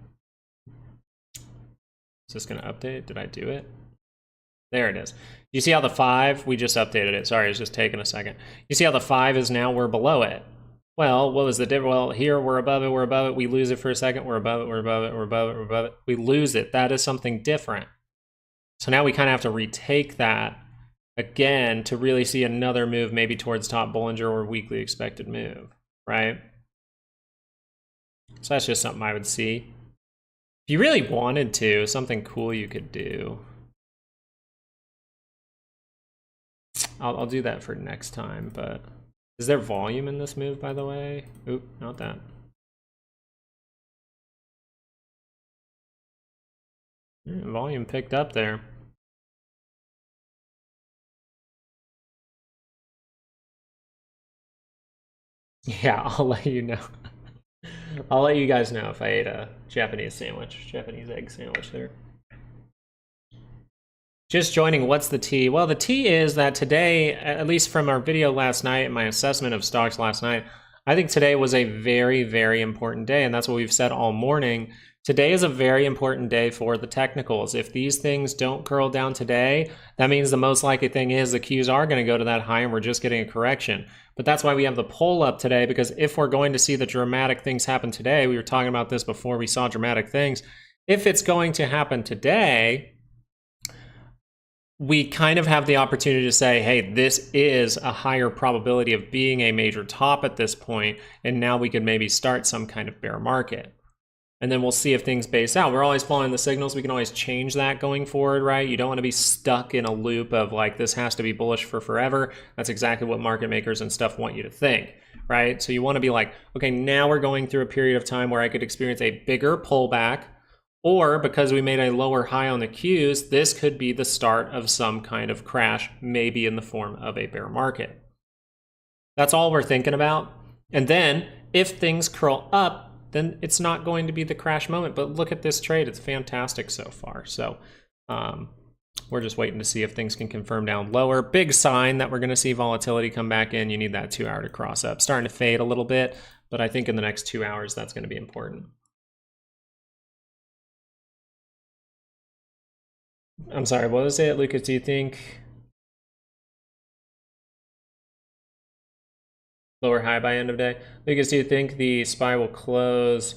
is this going to update? Did I do it? There it is. You see how the 5, we just updated it. Sorry, it's just taking a second. You see how the 5 is now, we're below it. Well, what was the difference? Well, here we're above it, we lose it for a second, we're above it, we're above it, we're above it, we're above it. We lose it. That is something different. So now we kind of have to retake that again to really see another move, maybe towards top Bollinger or weekly expected move, right? So that's just something I would see. If you really wanted to, something cool you could do. I'll do that for next time, but is there volume in this move, by the way? Oop, not that. Volume picked up there. Yeah, I'll let you know. I'll let you guys know if I ate a Japanese egg sandwich there. Just joining, what's the tea? Well, the tea is that today, at least from our video last night and my assessment of stocks last night, I think today was a very, very important day, and that's what we've said all morning. Today is a very important day for the technicals. If these things don't curl down today, that means the most likely thing is the Qs are going to go to that high and we're just getting a correction. But that's why we have the poll up today, because if we're going to see the dramatic things happen today, we were talking about this before we saw dramatic things, if it's going to happen today, we kind of have the opportunity to say, hey, this is a higher probability of being a major top at this point, and now we could maybe start some kind of bear market. And then we'll see if things base out. We're always following the signals. We can always change that going forward, right? You don't want to be stuck in a loop of like, this has to be bullish for forever. That's exactly what market makers and stuff want you to think, right? So you want to be like, okay, now we're going through a period of time where I could experience a bigger pullback, or because we made a lower high on the Qs, this could be the start of some kind of crash, maybe in the form of a bear market. That's all we're thinking about. And then if things curl up, then it's not going to be the crash moment. But look at this trade. It's fantastic so far. So we're just waiting to see if things can confirm down lower. Big sign that we're going to see volatility come back in. You need that 2 hour to cross up. Starting to fade a little bit, but I think in the next 2 hours, that's going to be important. I'm sorry, what was it, Lucas? Do you think lower high by end of day? Lucas, do you think the SPY will close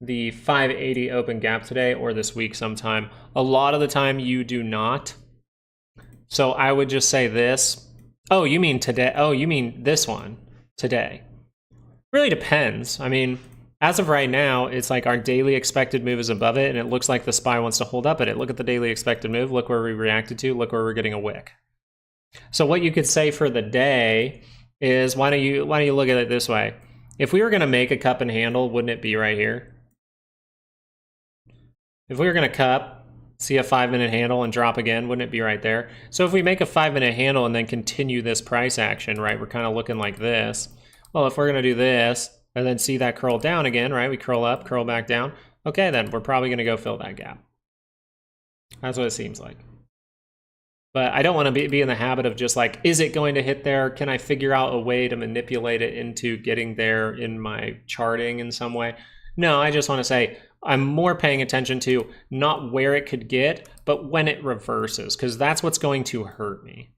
the 580 open gap today or this week sometime? A lot of the time you do not. So I would just say this. Oh, you mean today? Oh, you mean this one today? Really depends. I mean, as of right now, it's like our daily expected move is above it, and it looks like the SPY wants to hold up at it. Look at the daily expected move. Look where we reacted to. Look where we're getting a wick. So what you could say for the day is, why don't you look at it this way? If we were going to make a cup and handle, wouldn't it be right here? If we were going to cup, see a 5-minute handle and drop again, wouldn't it be right there? So if we make a 5-minute handle and then continue this price action, right, we're kind of looking like this. Well, if we're going to do this and then see that curl down again, right, we curl up, curl back down. Okay, then we're probably going to go fill that gap. That's what it seems like. But I don't want to be in the habit of just like, is it going to hit there? Can I figure out a way to manipulate it into getting there in my charting in some way? No, I just want to say I'm more paying attention to not where it could get, but when it reverses, because that's what's going to hurt me,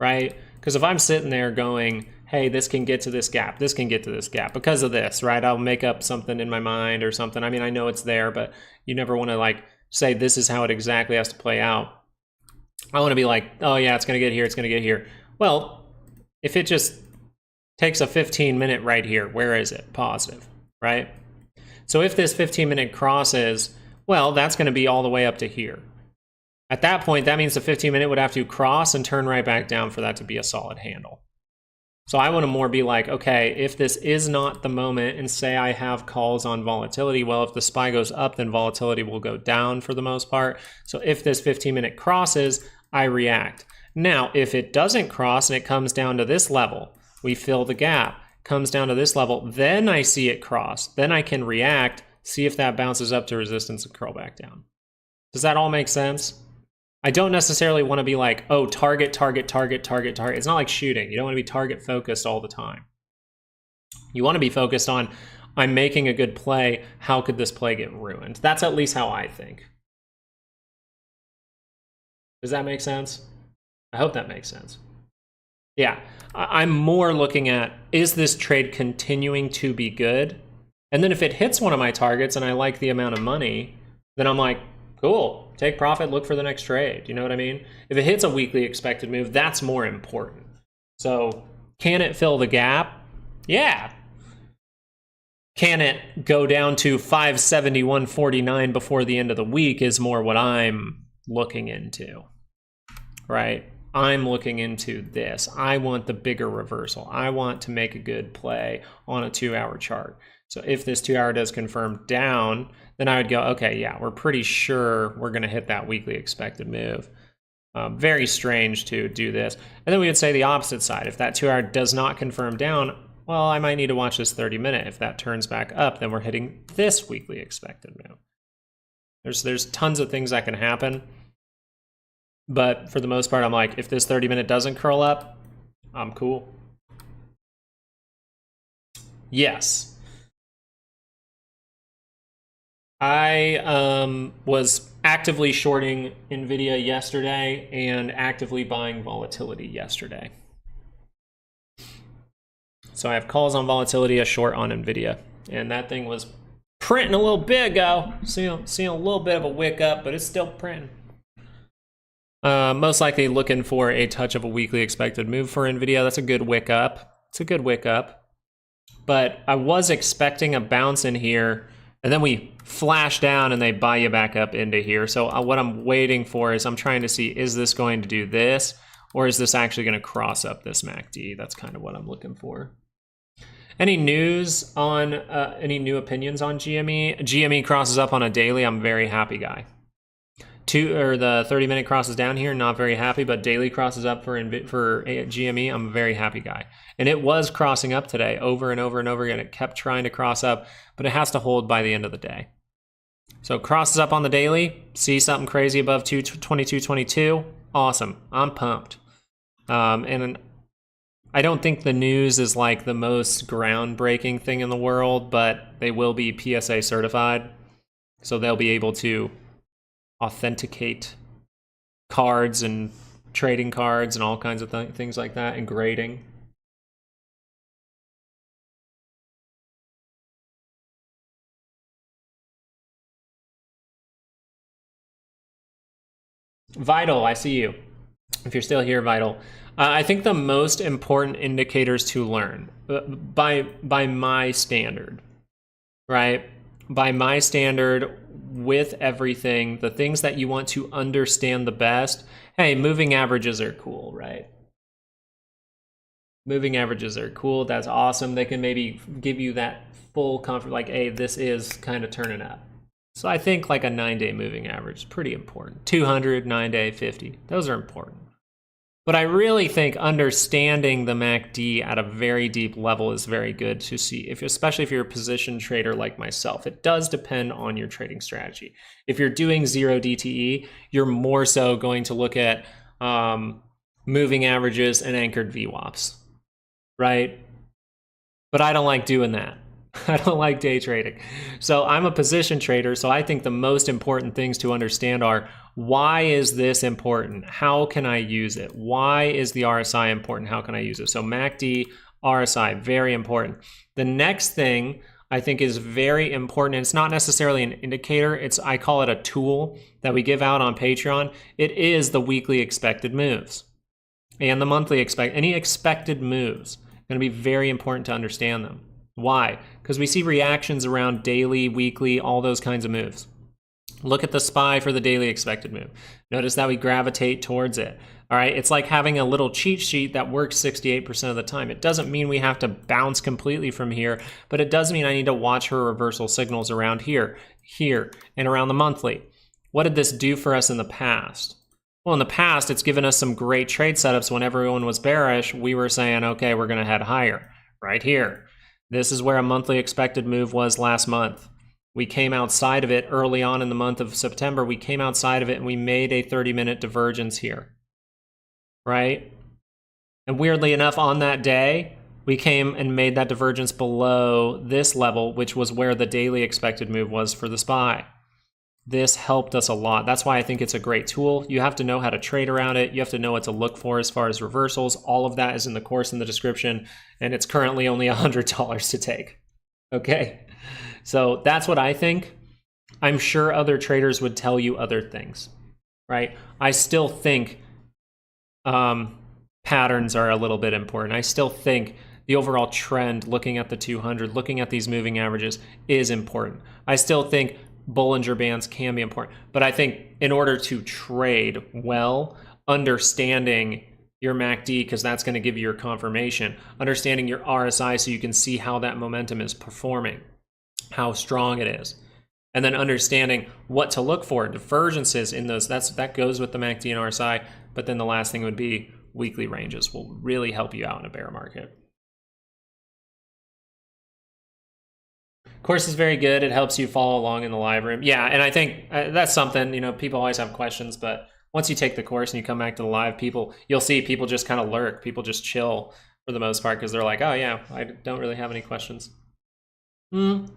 right? Because if I'm sitting there going, hey, this can get to this gap, this can get to this gap because of this, right? I'll make up something in my mind or something. I mean, I know it's there, but you never want to like say this is how it exactly has to play out. I want to be like, oh yeah, it's going to get here, it's going to get here. Well, if it just takes a 15-minute right here, where is it? Positive, right? So if this 15-minute crosses, well, that's going to be all the way up to here. At that point, that means the 15-minute would have to cross and turn right back down for that to be a solid handle. So I want to more be like, okay, if this is not the moment, and say I have calls on volatility, well, if the SPY goes up, then volatility will go down for the most part. So if this 15-minute crosses, I react. Now, if it doesn't cross and it comes down to this level, we fill the gap, comes down to this level, then I see it cross. Then I can react, see if that bounces up to resistance and curl back down. Does that all make sense? I don't necessarily want to be like, oh, target, target, target, target, target. It's not like shooting. You don't want to be target focused all the time. You want to be focused on, I'm making a good play. How could this play get ruined? That's at least how I think. Does that make sense? I hope that makes sense. Yeah, I'm more looking at, is this trade continuing to be good? And then if it hits one of my targets and I like the amount of money, then I'm like, cool, take profit, look for the next trade. You know what I mean? If it hits a weekly expected move, that's more important. So can it fill the gap? Yeah. Can it go down to 571.49 before the end of the week is more what I'm looking into, right? I'm looking into this. I want the bigger reversal. I want to make a good play on a 2-hour chart. So if this 2-hour does confirm down, then I would go, okay, yeah, we're pretty sure we're going to hit that weekly expected move. Very strange to do this. And then we would say the opposite side. If that 2-hour does not confirm down, Well, I might need to watch this 30-minute. If that turns back up, then we're hitting this weekly expected move. There's tons of things that can happen. But for the most part, I'm like, if this 30-minute doesn't curl up, I'm cool. Yes. I was actively shorting NVIDIA yesterday and actively buying volatility yesterday. So I have calls on volatility, a short on NVIDIA. And that thing was printing a little bit ago. Seeing a little bit of a wick up, but it's still printing. Most likely looking for a touch of a weekly expected move for NVIDIA. That's a good wick up. It's a good wick up. But I was expecting a bounce in here, and then we flash down and they buy you back up into here. So what I'm waiting for is I'm trying to see, is this going to do this, or is this actually going to cross up this MACD? That's kind of what I'm looking for. Any news on, any new opinions on GME? GME crosses up on a daily. I'm a very happy guy. The 30-minute crosses down here, not very happy, but daily crosses up for GME. I'm a very happy guy. And it was crossing up today over and over and over again. It kept trying to cross up, but it has to hold by the end of the day. So crosses up on the daily, see something crazy above 22.22. Awesome. I'm pumped. And I don't think the news is like the most groundbreaking thing in the world, but they will be PSA certified. So they'll be able to authenticate cards and trading cards and all kinds of things like that, and grading. Vital, I see you. If you're still here, Vital. I think the most important indicators to learn, by my standard, right? By my standard, with everything, the things that you want to understand the best, hey, moving averages are cool, right? Moving averages are cool. That's awesome. They can maybe give you that full comfort, like, hey, this is kind of turning up. So I think like a 9-day moving average is pretty important. 200, 9-day, 50. Those are important. But I really think understanding the MACD at a very deep level is very good to see, especially if you're a position trader like myself. It does depend on your trading strategy. If you're doing 0 DTE, you're more so going to look at moving averages and anchored VWAPs, right? But I don't like doing that. I don't like day trading. So I'm a position trader, so I think the most important things to understand are, why is this important? How can I use it? Why is the RSI important? How can I use it? So MACD, RSI, very important. The next thing I think is very important, and it's not necessarily an indicator, I call it a tool that we give out on Patreon. It is the weekly expected moves and the monthly any expected moves. Going to be very important to understand them. Why? Because we see reactions around daily, weekly, all those kinds of moves. Look at the SPY for the daily expected move. Notice that we gravitate towards it. All right, it's like having a little cheat sheet that works 68% of the time. It doesn't mean we have to bounce completely from here, but it does mean I need to watch for reversal signals around here, and around the monthly. What did this do for us in the past? Well, in the past, it's given us some great trade setups. When everyone was bearish, we were saying, okay, we're going to head higher right here. This is where a monthly expected move was last month. We came outside of it early on in the month of September. We came outside of it and we made a 30-minute divergence here, right? And weirdly enough, on that day, we came and made that divergence below this level, which was where the daily expected move was for the SPY. This helped us a lot. That's why I think it's a great tool. You have to know how to trade around it. You have to know what to look for as far as reversals. All of that is in the course in the description, and it's currently only $100 to take. Okay, so that's what I think. I'm sure other traders would tell you other things, right? I still think patterns are a little bit important. I still think the overall trend, looking at the 200, looking at these moving averages, is important. I still think Bollinger Bands can be important, but I think in order to trade well, understanding your MACD, because that's going to give you your confirmation, understanding your RSI so you can see how that momentum is performing, how strong it is, and then understanding what to look for, divergences in those. That goes with the MACD and RSI, but then the last thing would be weekly ranges will really help you out in a bear market. Course is very good. It helps you follow along in the live room. Yeah, and I think that's something, people always have questions, but once you take the course and you come back to the live, you'll see people just kind of lurk. People just chill for the most part because they're like, oh yeah, I don't really have any questions. I'm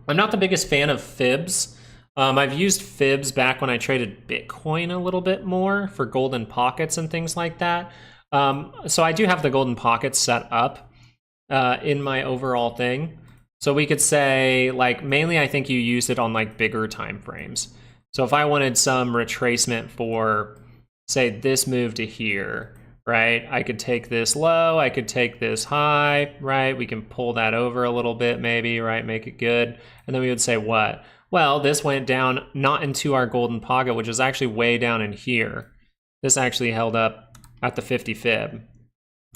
not the biggest fan of fibs. I've used fibs back when I traded Bitcoin a little bit more for golden pockets and things like that. So I do have the golden pockets set up in my overall thing. So we could say, like, mainly I think you use it on like bigger time frames. So if I wanted some retracement for, say, this move to here, right? I could take this low, I could take this high, right? We can pull that over a little bit maybe, right? Make it good. And then we would say what? Well, this went down not into our golden pocket, which is actually way down in here. This actually held up at the 50 fib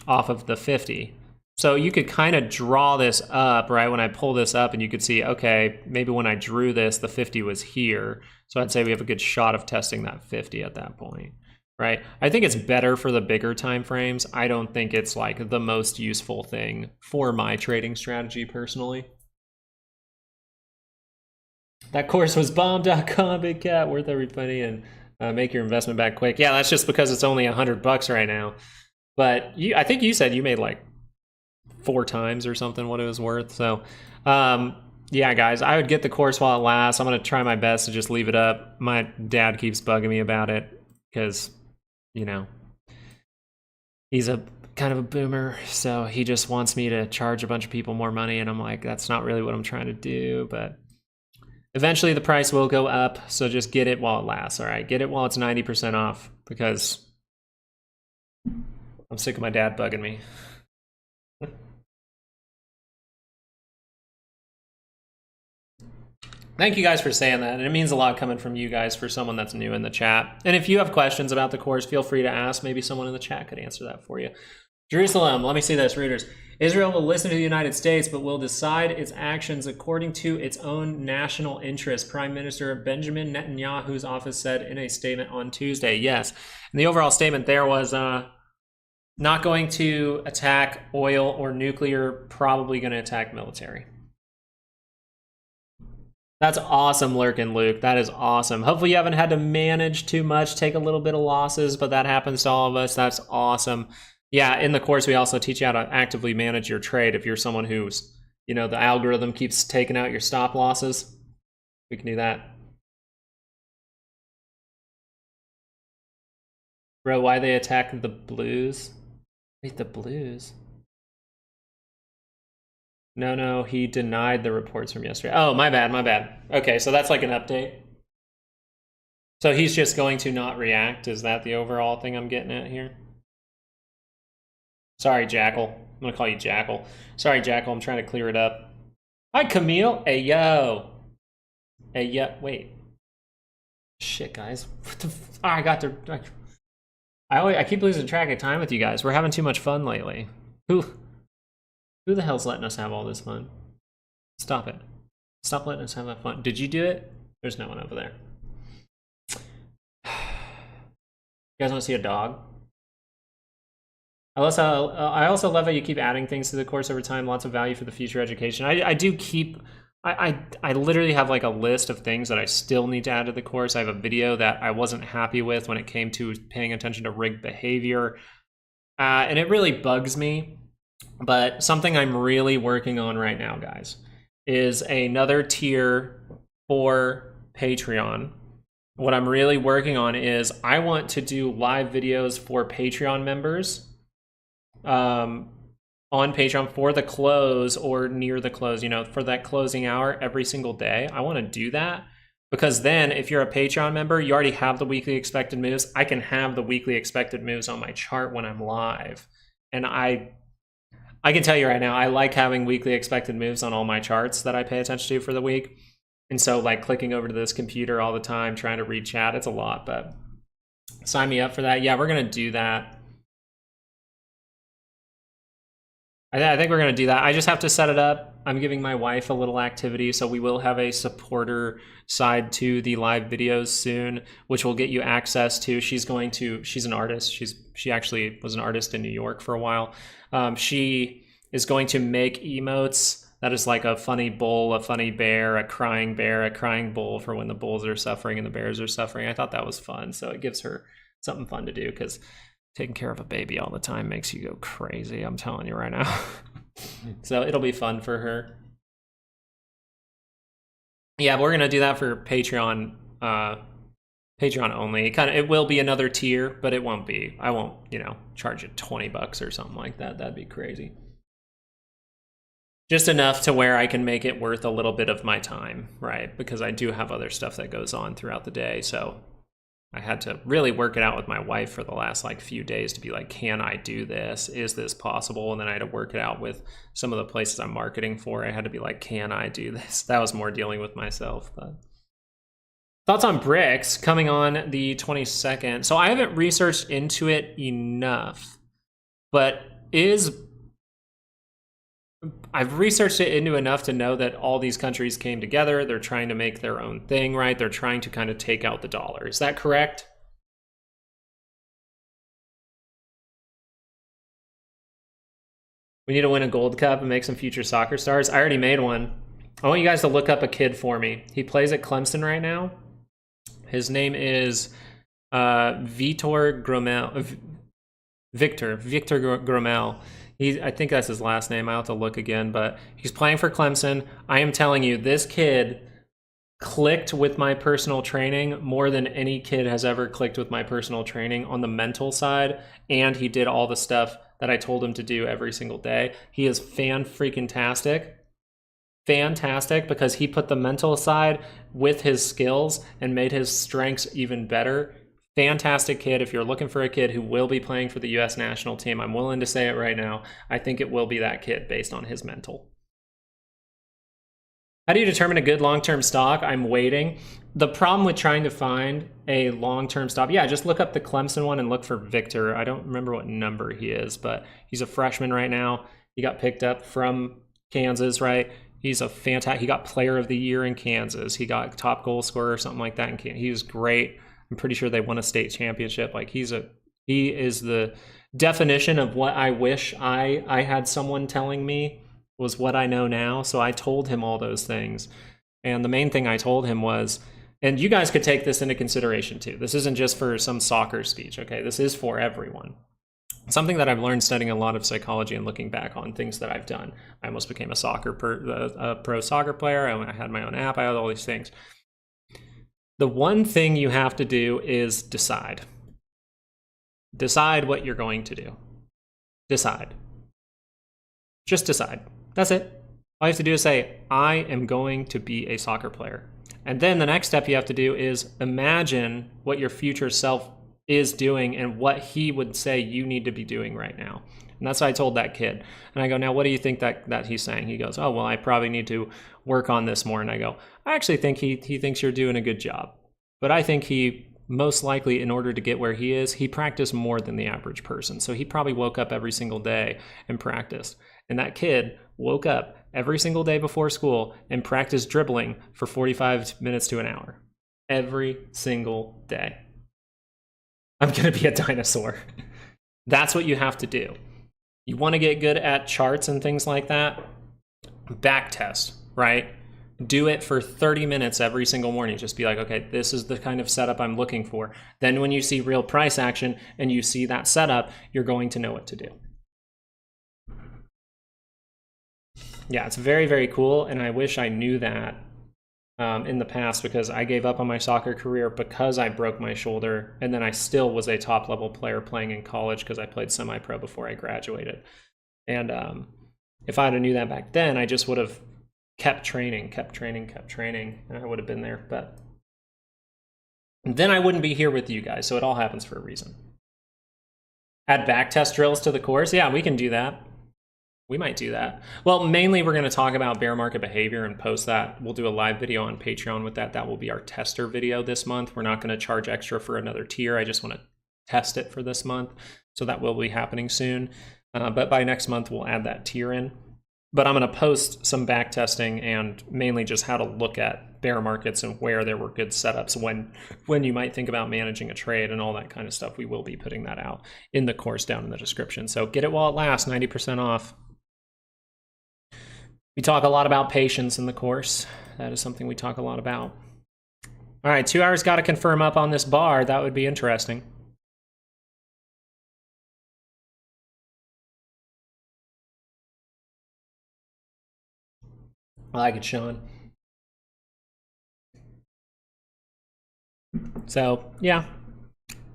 off of the 50. So you could kind of draw this up, right? When I pull this up and you could see, okay, maybe when I drew this, the 50 was here. So I'd say we have a good shot of testing that 50 at that point, right? I think it's better for the bigger time frames. I don't think it's like the most useful thing for my trading strategy personally. That course was bomb.com, big cat, worth every penny, and make your investment back quick. Yeah, that's just because it's only $100 right now. But I think you said you made like 4 times or something what it was worth. So yeah, guys, I would get the course while it lasts. I'm going to try my best to just leave it up. My dad keeps bugging me about it because, he's a kind of a boomer. So he just wants me to charge a bunch of people more money. And I'm like, that's not really what I'm trying to do. But eventually the price will go up. So just get it while it lasts. All right. Get it while it's 90% off because I'm sick of my dad bugging me. Thank you guys for saying that, and it means a lot coming from you guys for someone that's new in the chat. And if you have questions about the course, feel free to ask. Maybe someone in the chat could answer that for you. Jerusalem, let me see this, Reuters. Israel will listen to the United States, but will decide its actions according to its own national interest, Prime Minister Benjamin Netanyahu's office said in a statement on Tuesday. Yes, and the overall statement there was not going to attack oil or nuclear, probably going to attack military. That's awesome, Lurkin Luke. That is awesome. Hopefully you haven't had to manage too much, take a little bit of losses, but that happens to all of us. That's awesome. Yeah, in the course, we also teach you how to actively manage your trade. If you're someone who's, the algorithm keeps taking out your stop losses, we can do that. Bro, why they attack the blues? Wait, the blues? No, he denied the reports from yesterday. Oh, my bad. Okay, so that's like an update. So he's just going to not react? Is that the overall thing I'm getting at here? Sorry, Jackal. I'm going to call you Jackal. Sorry, Jackal, I'm trying to clear it up. Hi, Camille. Hey, yo. Hey, yeah, wait. Shit, guys. What the I got the... I keep losing track of time with you guys. We're having too much fun lately. Who the hell's letting us have all this fun? Stop it. Stop letting us have that fun. Did you do it? There's no one over there. You guys want to see a dog? I also love how you keep adding things to the course over time. Lots of value for the future education. I do keep... I literally have like a list of things that I still need to add to the course. I have a video that I wasn't happy with when it came to paying attention to rigged behavior. And it really bugs me. But something I'm really working on right now, guys, is another tier for Patreon. What I'm really working on is I want to do live videos for Patreon members on Patreon for the close or near the close, for that closing hour every single day. I want to do that because then if you're a Patreon member, you already have the weekly expected moves. I can have the weekly expected moves on my chart when I'm live. And I can tell you right now, I like having weekly expected moves on all my charts that I pay attention to for the week. And so like clicking over to this computer all the time, trying to read chat, it's a lot, but sign me up for that. Yeah, we're going to do that. I think we're going to do that. I just have to set it up. I'm giving my wife a little activity, so we will have a supporter side to the live videos soon, which will get you access to. She's an artist. She actually was an artist in New York for a while. She is going to make emotes That is like a funny bull, a funny bear, a crying bull for when the bulls are suffering and the bears are suffering. I thought that was fun. So it gives her something fun to do, because taking care of a baby all the time makes you go crazy. I'm telling you right now. So it'll be fun for her. Yeah, we're gonna do that for Patreon. Patreon only. It will be another tier, but it won't be. I won't, charge it $20 or something like that. That'd be crazy. Just enough to where I can make it worth a little bit of my time, right? Because I do have other stuff that goes on throughout the day. So I had to really work it out with my wife for the last few days to be like, can I do this? Is this possible? And then I had to work it out with some of the places I'm marketing for. I had to be like, can I do this? That was more dealing with myself. But thoughts on BRICS coming on the 22nd. So I haven't researched into it enough, but I've researched it into enough to know that all these countries came together. They're trying to make their own thing, right? They're trying to kind of take out the dollar. Is that correct? We need to win a gold cup and make some future soccer stars. I already made one. I want you guys to look up a kid for me. He plays at Clemson right now. His name is Victor Gromel. Victor Gromel. I think that's his last name. I'll have to look again, but he's playing for Clemson. I am telling you, this kid clicked with my personal training more than any kid has ever clicked with my personal training on the mental side, and he did all the stuff that I told him to do every single day. He is fan-freaking-tastic. Fantastic, because he put the mental side with his skills and made his strengths even better. Fantastic kid. If you're looking for a kid who will be playing for the U.S. national team, I'm willing to say it right now. I think it will be that kid based on his mental. How do you determine a good long-term stock? I'm waiting. The problem with trying to find a long-term stock, yeah, just look up the Clemson one and look for Victor. I don't remember what number he is, but he's a freshman right now. He got picked up from Kansas, right? He's a fantastic, he got player of the year in Kansas. He got top goal scorer or something like that in Kansas. He was great. I'm pretty sure they won a state championship. He is the definition of what I wish I had someone telling me was what I know now. So I told him all those things. And the main thing I told him was, and you guys could take this into consideration too. This isn't just for some soccer speech, okay? This is for everyone. Something that I've learned studying a lot of psychology and looking back on things that I've done. I almost became a pro soccer player. I had my own app. I had all these things. The one thing you have to do is decide. Decide what you're going to do. Decide. Just decide. That's it. All you have to do is say, I am going to be a soccer player. And then the next step you have to do is imagine what your future self is doing and what he would say you need to be doing right now. And that's what I told that kid. And I go, now what do you think that he's saying? He goes, oh, well, I probably need to work on this more. And I go, I actually think he thinks you're doing a good job. But I think he most likely, in order to get where he is, he practiced more than the average person. So he probably woke up every single day and practiced. And that kid woke up every single day before school and practiced dribbling for 45 minutes to an hour. Every single day. I'm going to be a dinosaur. That's what you have to do. You want to get good at charts and things like that? Back test, right? Do it for 30 minutes every single morning. Just be like, okay, this is the kind of setup I'm looking for. Then when you see real price action and you see that setup, you're going to know what to do. Yeah, it's very, very cool. And I wish I knew that in the past, because I gave up on my soccer career because I broke my shoulder, and then I still was a top level player playing in college because I played semi-pro before I graduated. And if I'd have knew that back then, I just would have kept training, and I would have been there. But then I wouldn't be here with you guys. So it all happens for a reason. Add back test drills to the course. Yeah, we can do that. We might do that. Well, mainly we're going to talk about bear market behavior and post that. We'll do a live video on Patreon with that. That will be our tester video this month. We're not going to charge extra for another tier. I just want to test it for this month. So that will be happening soon. But by next month, we'll add that tier in. But I'm going to post some back testing and mainly just how to look at bear markets and where there were good setups when you might think about managing a trade and all that kind of stuff. We will be putting that out in the course down in the description. So get it while it lasts, 90% off. We talk a lot about patience in the course. That is something we talk a lot about. All right, 2 hours got to confirm up on this bar. That would be interesting. I like it, Sean. So, yeah.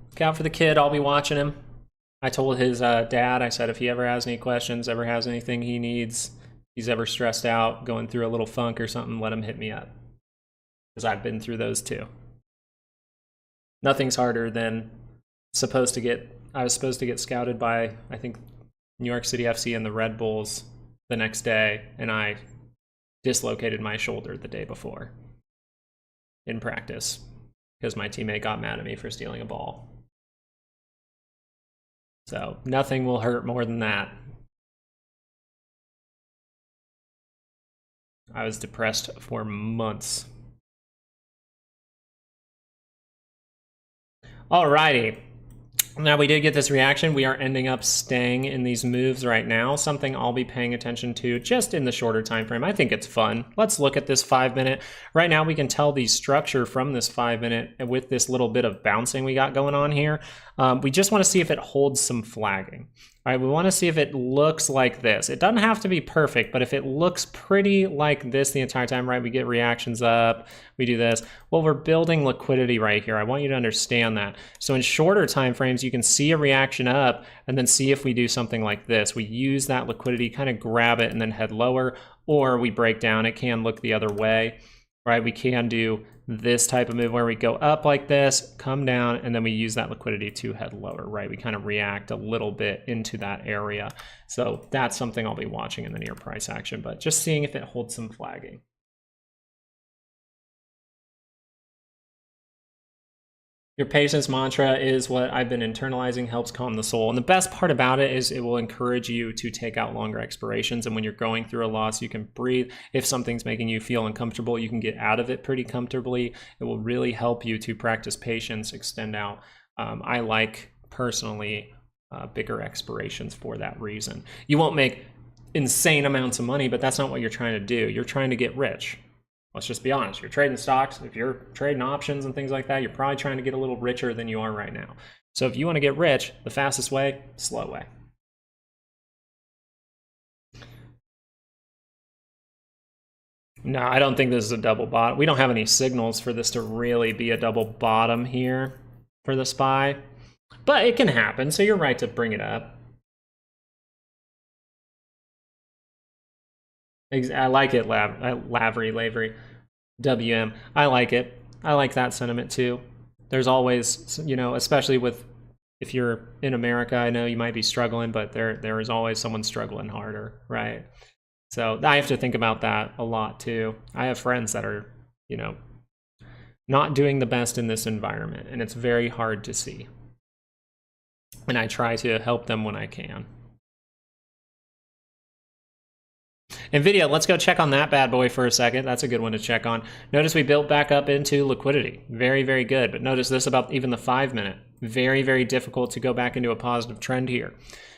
Look out for the kid. I'll be watching him. I told his dad, I said if he ever has any questions, ever has anything he needs, he's ever stressed out, going through a little funk or something, let him hit me up. Because I've been through those too. Nothing's harder than I was supposed to get scouted by, I think, New York City FC and the Red Bulls the next day, and I dislocated my shoulder the day before in practice because my teammate got mad at me for stealing a ball. So nothing will hurt more than that. I was depressed for months. Alrighty. Now we did get this reaction. We are ending up staying in these moves right now. Something I'll be paying attention to just in the shorter time frame. I think it's fun. Let's look at this 5 minute. Right now we can tell the structure from this 5 minute with this little bit of bouncing we got going on here. We just want to see if it holds some flagging. All right, we want to see if it looks like this. It doesn't have to be perfect, but if it looks pretty like this the entire time, right, we get reactions up, we do this. Well, we're building liquidity right here. I want you to understand that. So in shorter time frames, you can see a reaction up and then see if we do something like this. We use that liquidity, kind of grab it and then head lower, or we break down. It can look the other way, right? We can do this type of move where we go up like this, come down, and then we use that liquidity to head lower, right? We kind of react a little bit into that area. So that's something I'll be watching in the near price action, but just seeing if it holds some flagging. Your patience mantra is what I've been internalizing, helps calm the soul. And the best part about it is it will encourage you to take out longer expirations. And when you're going through a loss, you can breathe. If something's making you feel uncomfortable, you can get out of it pretty comfortably. It will really help you to practice patience, extend out. I like, personally, bigger expirations for that reason. You won't make insane amounts of money, but that's not what you're trying to do. You're trying to get rich. Let's just be honest. You're trading stocks. If you're trading options and things like that, you're probably trying to get a little richer than you are right now. So if you want to get rich, the fastest way, slow way. No, I don't think this is a double bottom. We don't have any signals for this to really be a double bottom here for the SPY, but it can happen. So you're right to bring it up. I like it, Lavery, WM. I like it. I like that sentiment too. There's always, you know, especially with, if you're in America, I know you might be struggling, but there is always someone struggling harder, right? So I have to think about that a lot too. I have friends that are, you know, not doing the best in this environment, and it's very hard to see. And I try to help them when I can. NVIDIA, let's go check on that bad boy for a second. That's a good one to check on. Notice we built back up into liquidity. Very, very good. But notice this about even the 5 minute. Very, very difficult to go back into a positive trend here.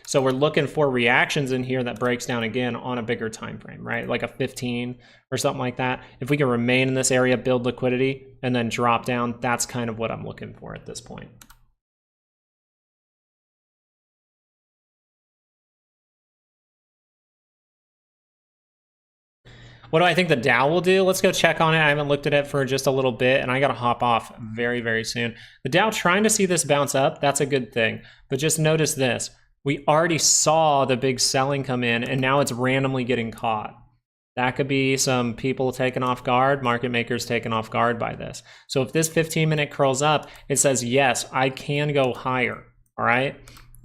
So we're looking for reactions in here that breaks down again on a bigger time frame, right? Like a 15 or something like that. If we can remain in this area, build liquidity, and then drop down, that's kind of what I'm looking for at this point. What do I think the Dow will do? Let's go check on it. I haven't looked at it for just a little bit, and I got to hop off very, very soon. The Dow trying to see this bounce up, that's a good thing. But just notice this. We already saw the big selling come in, and now it's randomly getting caught. That could be some people taken off guard, market makers taken off guard by this. So if this 15-minute curls up, it says, yes, I can go higher, all right?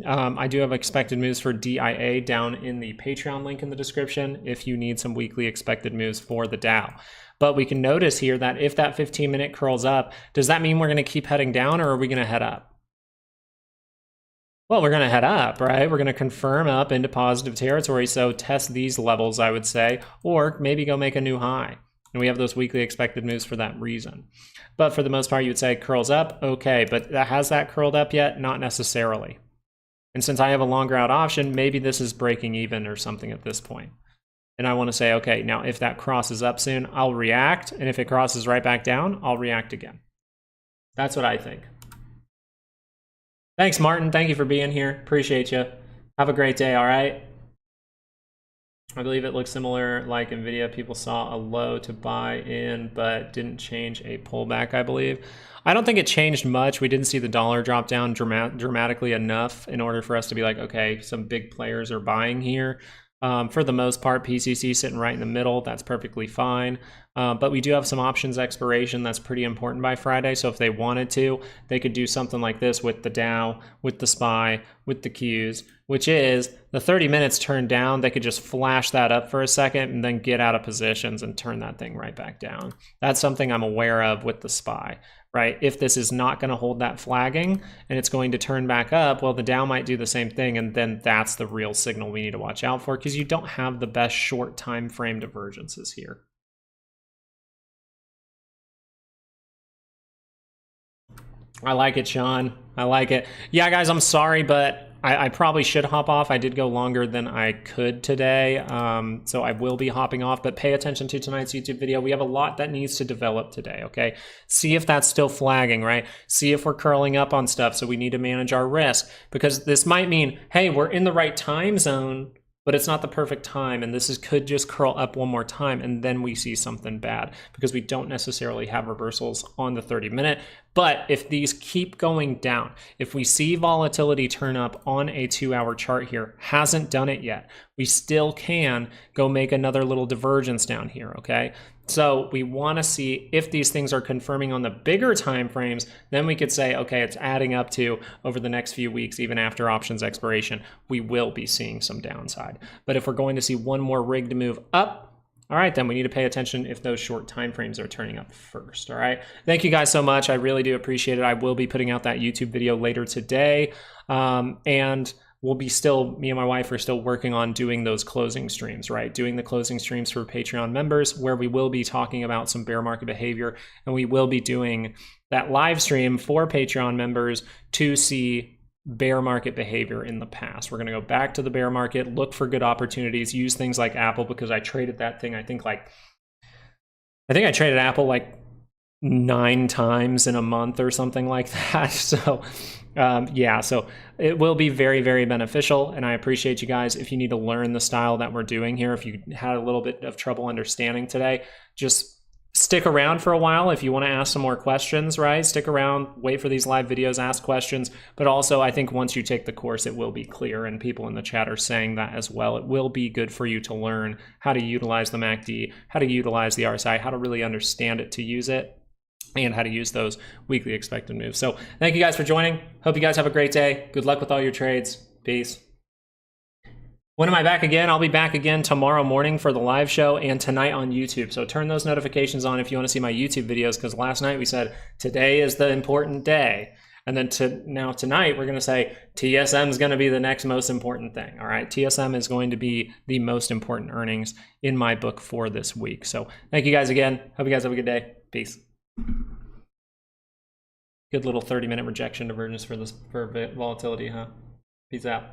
I do have expected moves for DIA down in the Patreon link in the description if you need some weekly expected moves for the Dow. But we can notice here that if that 15-minute curls up, does that mean we're going to keep heading down, or are we going to head up? Well, we're going to head up, right? We're going to confirm up into positive territory, so test these levels, I would say, or maybe go make a new high. And we have those weekly expected moves for that reason. But for the most part, you would say curls up, okay, but has that curled up yet? Not necessarily. And since I have a longer out option, maybe this is breaking even or something at this point. And I want to say, okay, now if that crosses up soon, I'll react. And if it crosses right back down, I'll react again. That's what I think. Thanks, Martin. Thank you for being here. Appreciate you. Have a great day, all right? I believe it looks similar like NVIDIA. People saw a low to buy in, but didn't change a pullback, I believe. I don't think it changed much. We didn't see the dollar drop down dramatically enough in order for us to be like, okay, some big players are buying here. For the most part, PCC sitting right in the middle. That's perfectly fine. But we do have some options expiration that's pretty important by Friday. So if they wanted to, they could do something like this with the Dow, with the SPY, with the Qs, which is the 30 minutes turned down. They could just flash that up for a second and then get out of positions and turn that thing right back down. That's something I'm aware of with the SPY. Right? If this is not going to hold that flagging and it's going to turn back up, well, the Dow might do the same thing. And then that's the real signal we need to watch out for, because you don't have the best short time frame divergences here. I like it, Sean. I like it. Yeah, guys, I'm sorry, but I probably should hop off. I did go longer than I could today, so I will be hopping off, but pay attention to tonight's YouTube video. We have a lot that needs to develop today, okay? See if that's still flagging, right? See if we're curling up on stuff, so we need to manage our risk, because this might mean, hey, we're in the right time zone, but it's not the perfect time, and this could just curl up one more time, and then we see something bad, because we don't necessarily have reversals on the 30-minute. But if these keep going down, if we see volatility turn up on a 2-hour chart here, hasn't done it yet, we still can go make another little divergence down here, okay? So we want to see if these things are confirming on the bigger time frames, then we could say, okay, it's adding up to over the next few weeks, even after options expiration, we will be seeing some downside. But if we're going to see one more rig to move up, all right, then we need to pay attention if those short time frames are turning up first. All right. Thank you guys so much. I really do appreciate it. I will be putting out that YouTube video later today. And we'll be me and my wife are still working on doing those closing streams, right? Doing the closing streams for Patreon members, where we will be talking about some bear market behavior. And we will be doing that live stream for Patreon members to see bear market behavior in the past. We're going to go back to the bear market, look for good opportunities, use things like Apple, because I traded that thing, I think I traded Apple like 9 times in a month or something like that. So yeah, so it will be very, very beneficial. And I appreciate you guys. If you need to learn the style that we're doing here, if you had a little bit of trouble understanding today, just stick around for a while if you want to ask some more questions, right? Stick around, wait for these live videos, ask questions. But also, I think once you take the course, it will be clear, and people in the chat are saying that as well. It will be good for you to learn how to utilize the MACD, how to utilize the RSI, how to really understand it to use it, and how to use those weekly expected moves. So thank you guys for joining. Hope you guys have a great day. Good luck with all your trades. Peace. When am I back again? I'll be back again tomorrow morning for the live show and tonight on YouTube. So turn those notifications on if you want to see my YouTube videos, because last night we said today is the important day. And then now tonight we're going to say TSM is going to be the next most important thing. All right. TSM is going to be the most important earnings in my book for this week. So thank you guys again. Hope you guys have a good day. Peace. Good little 30-minute rejection divergence for volatility, huh? Peace out.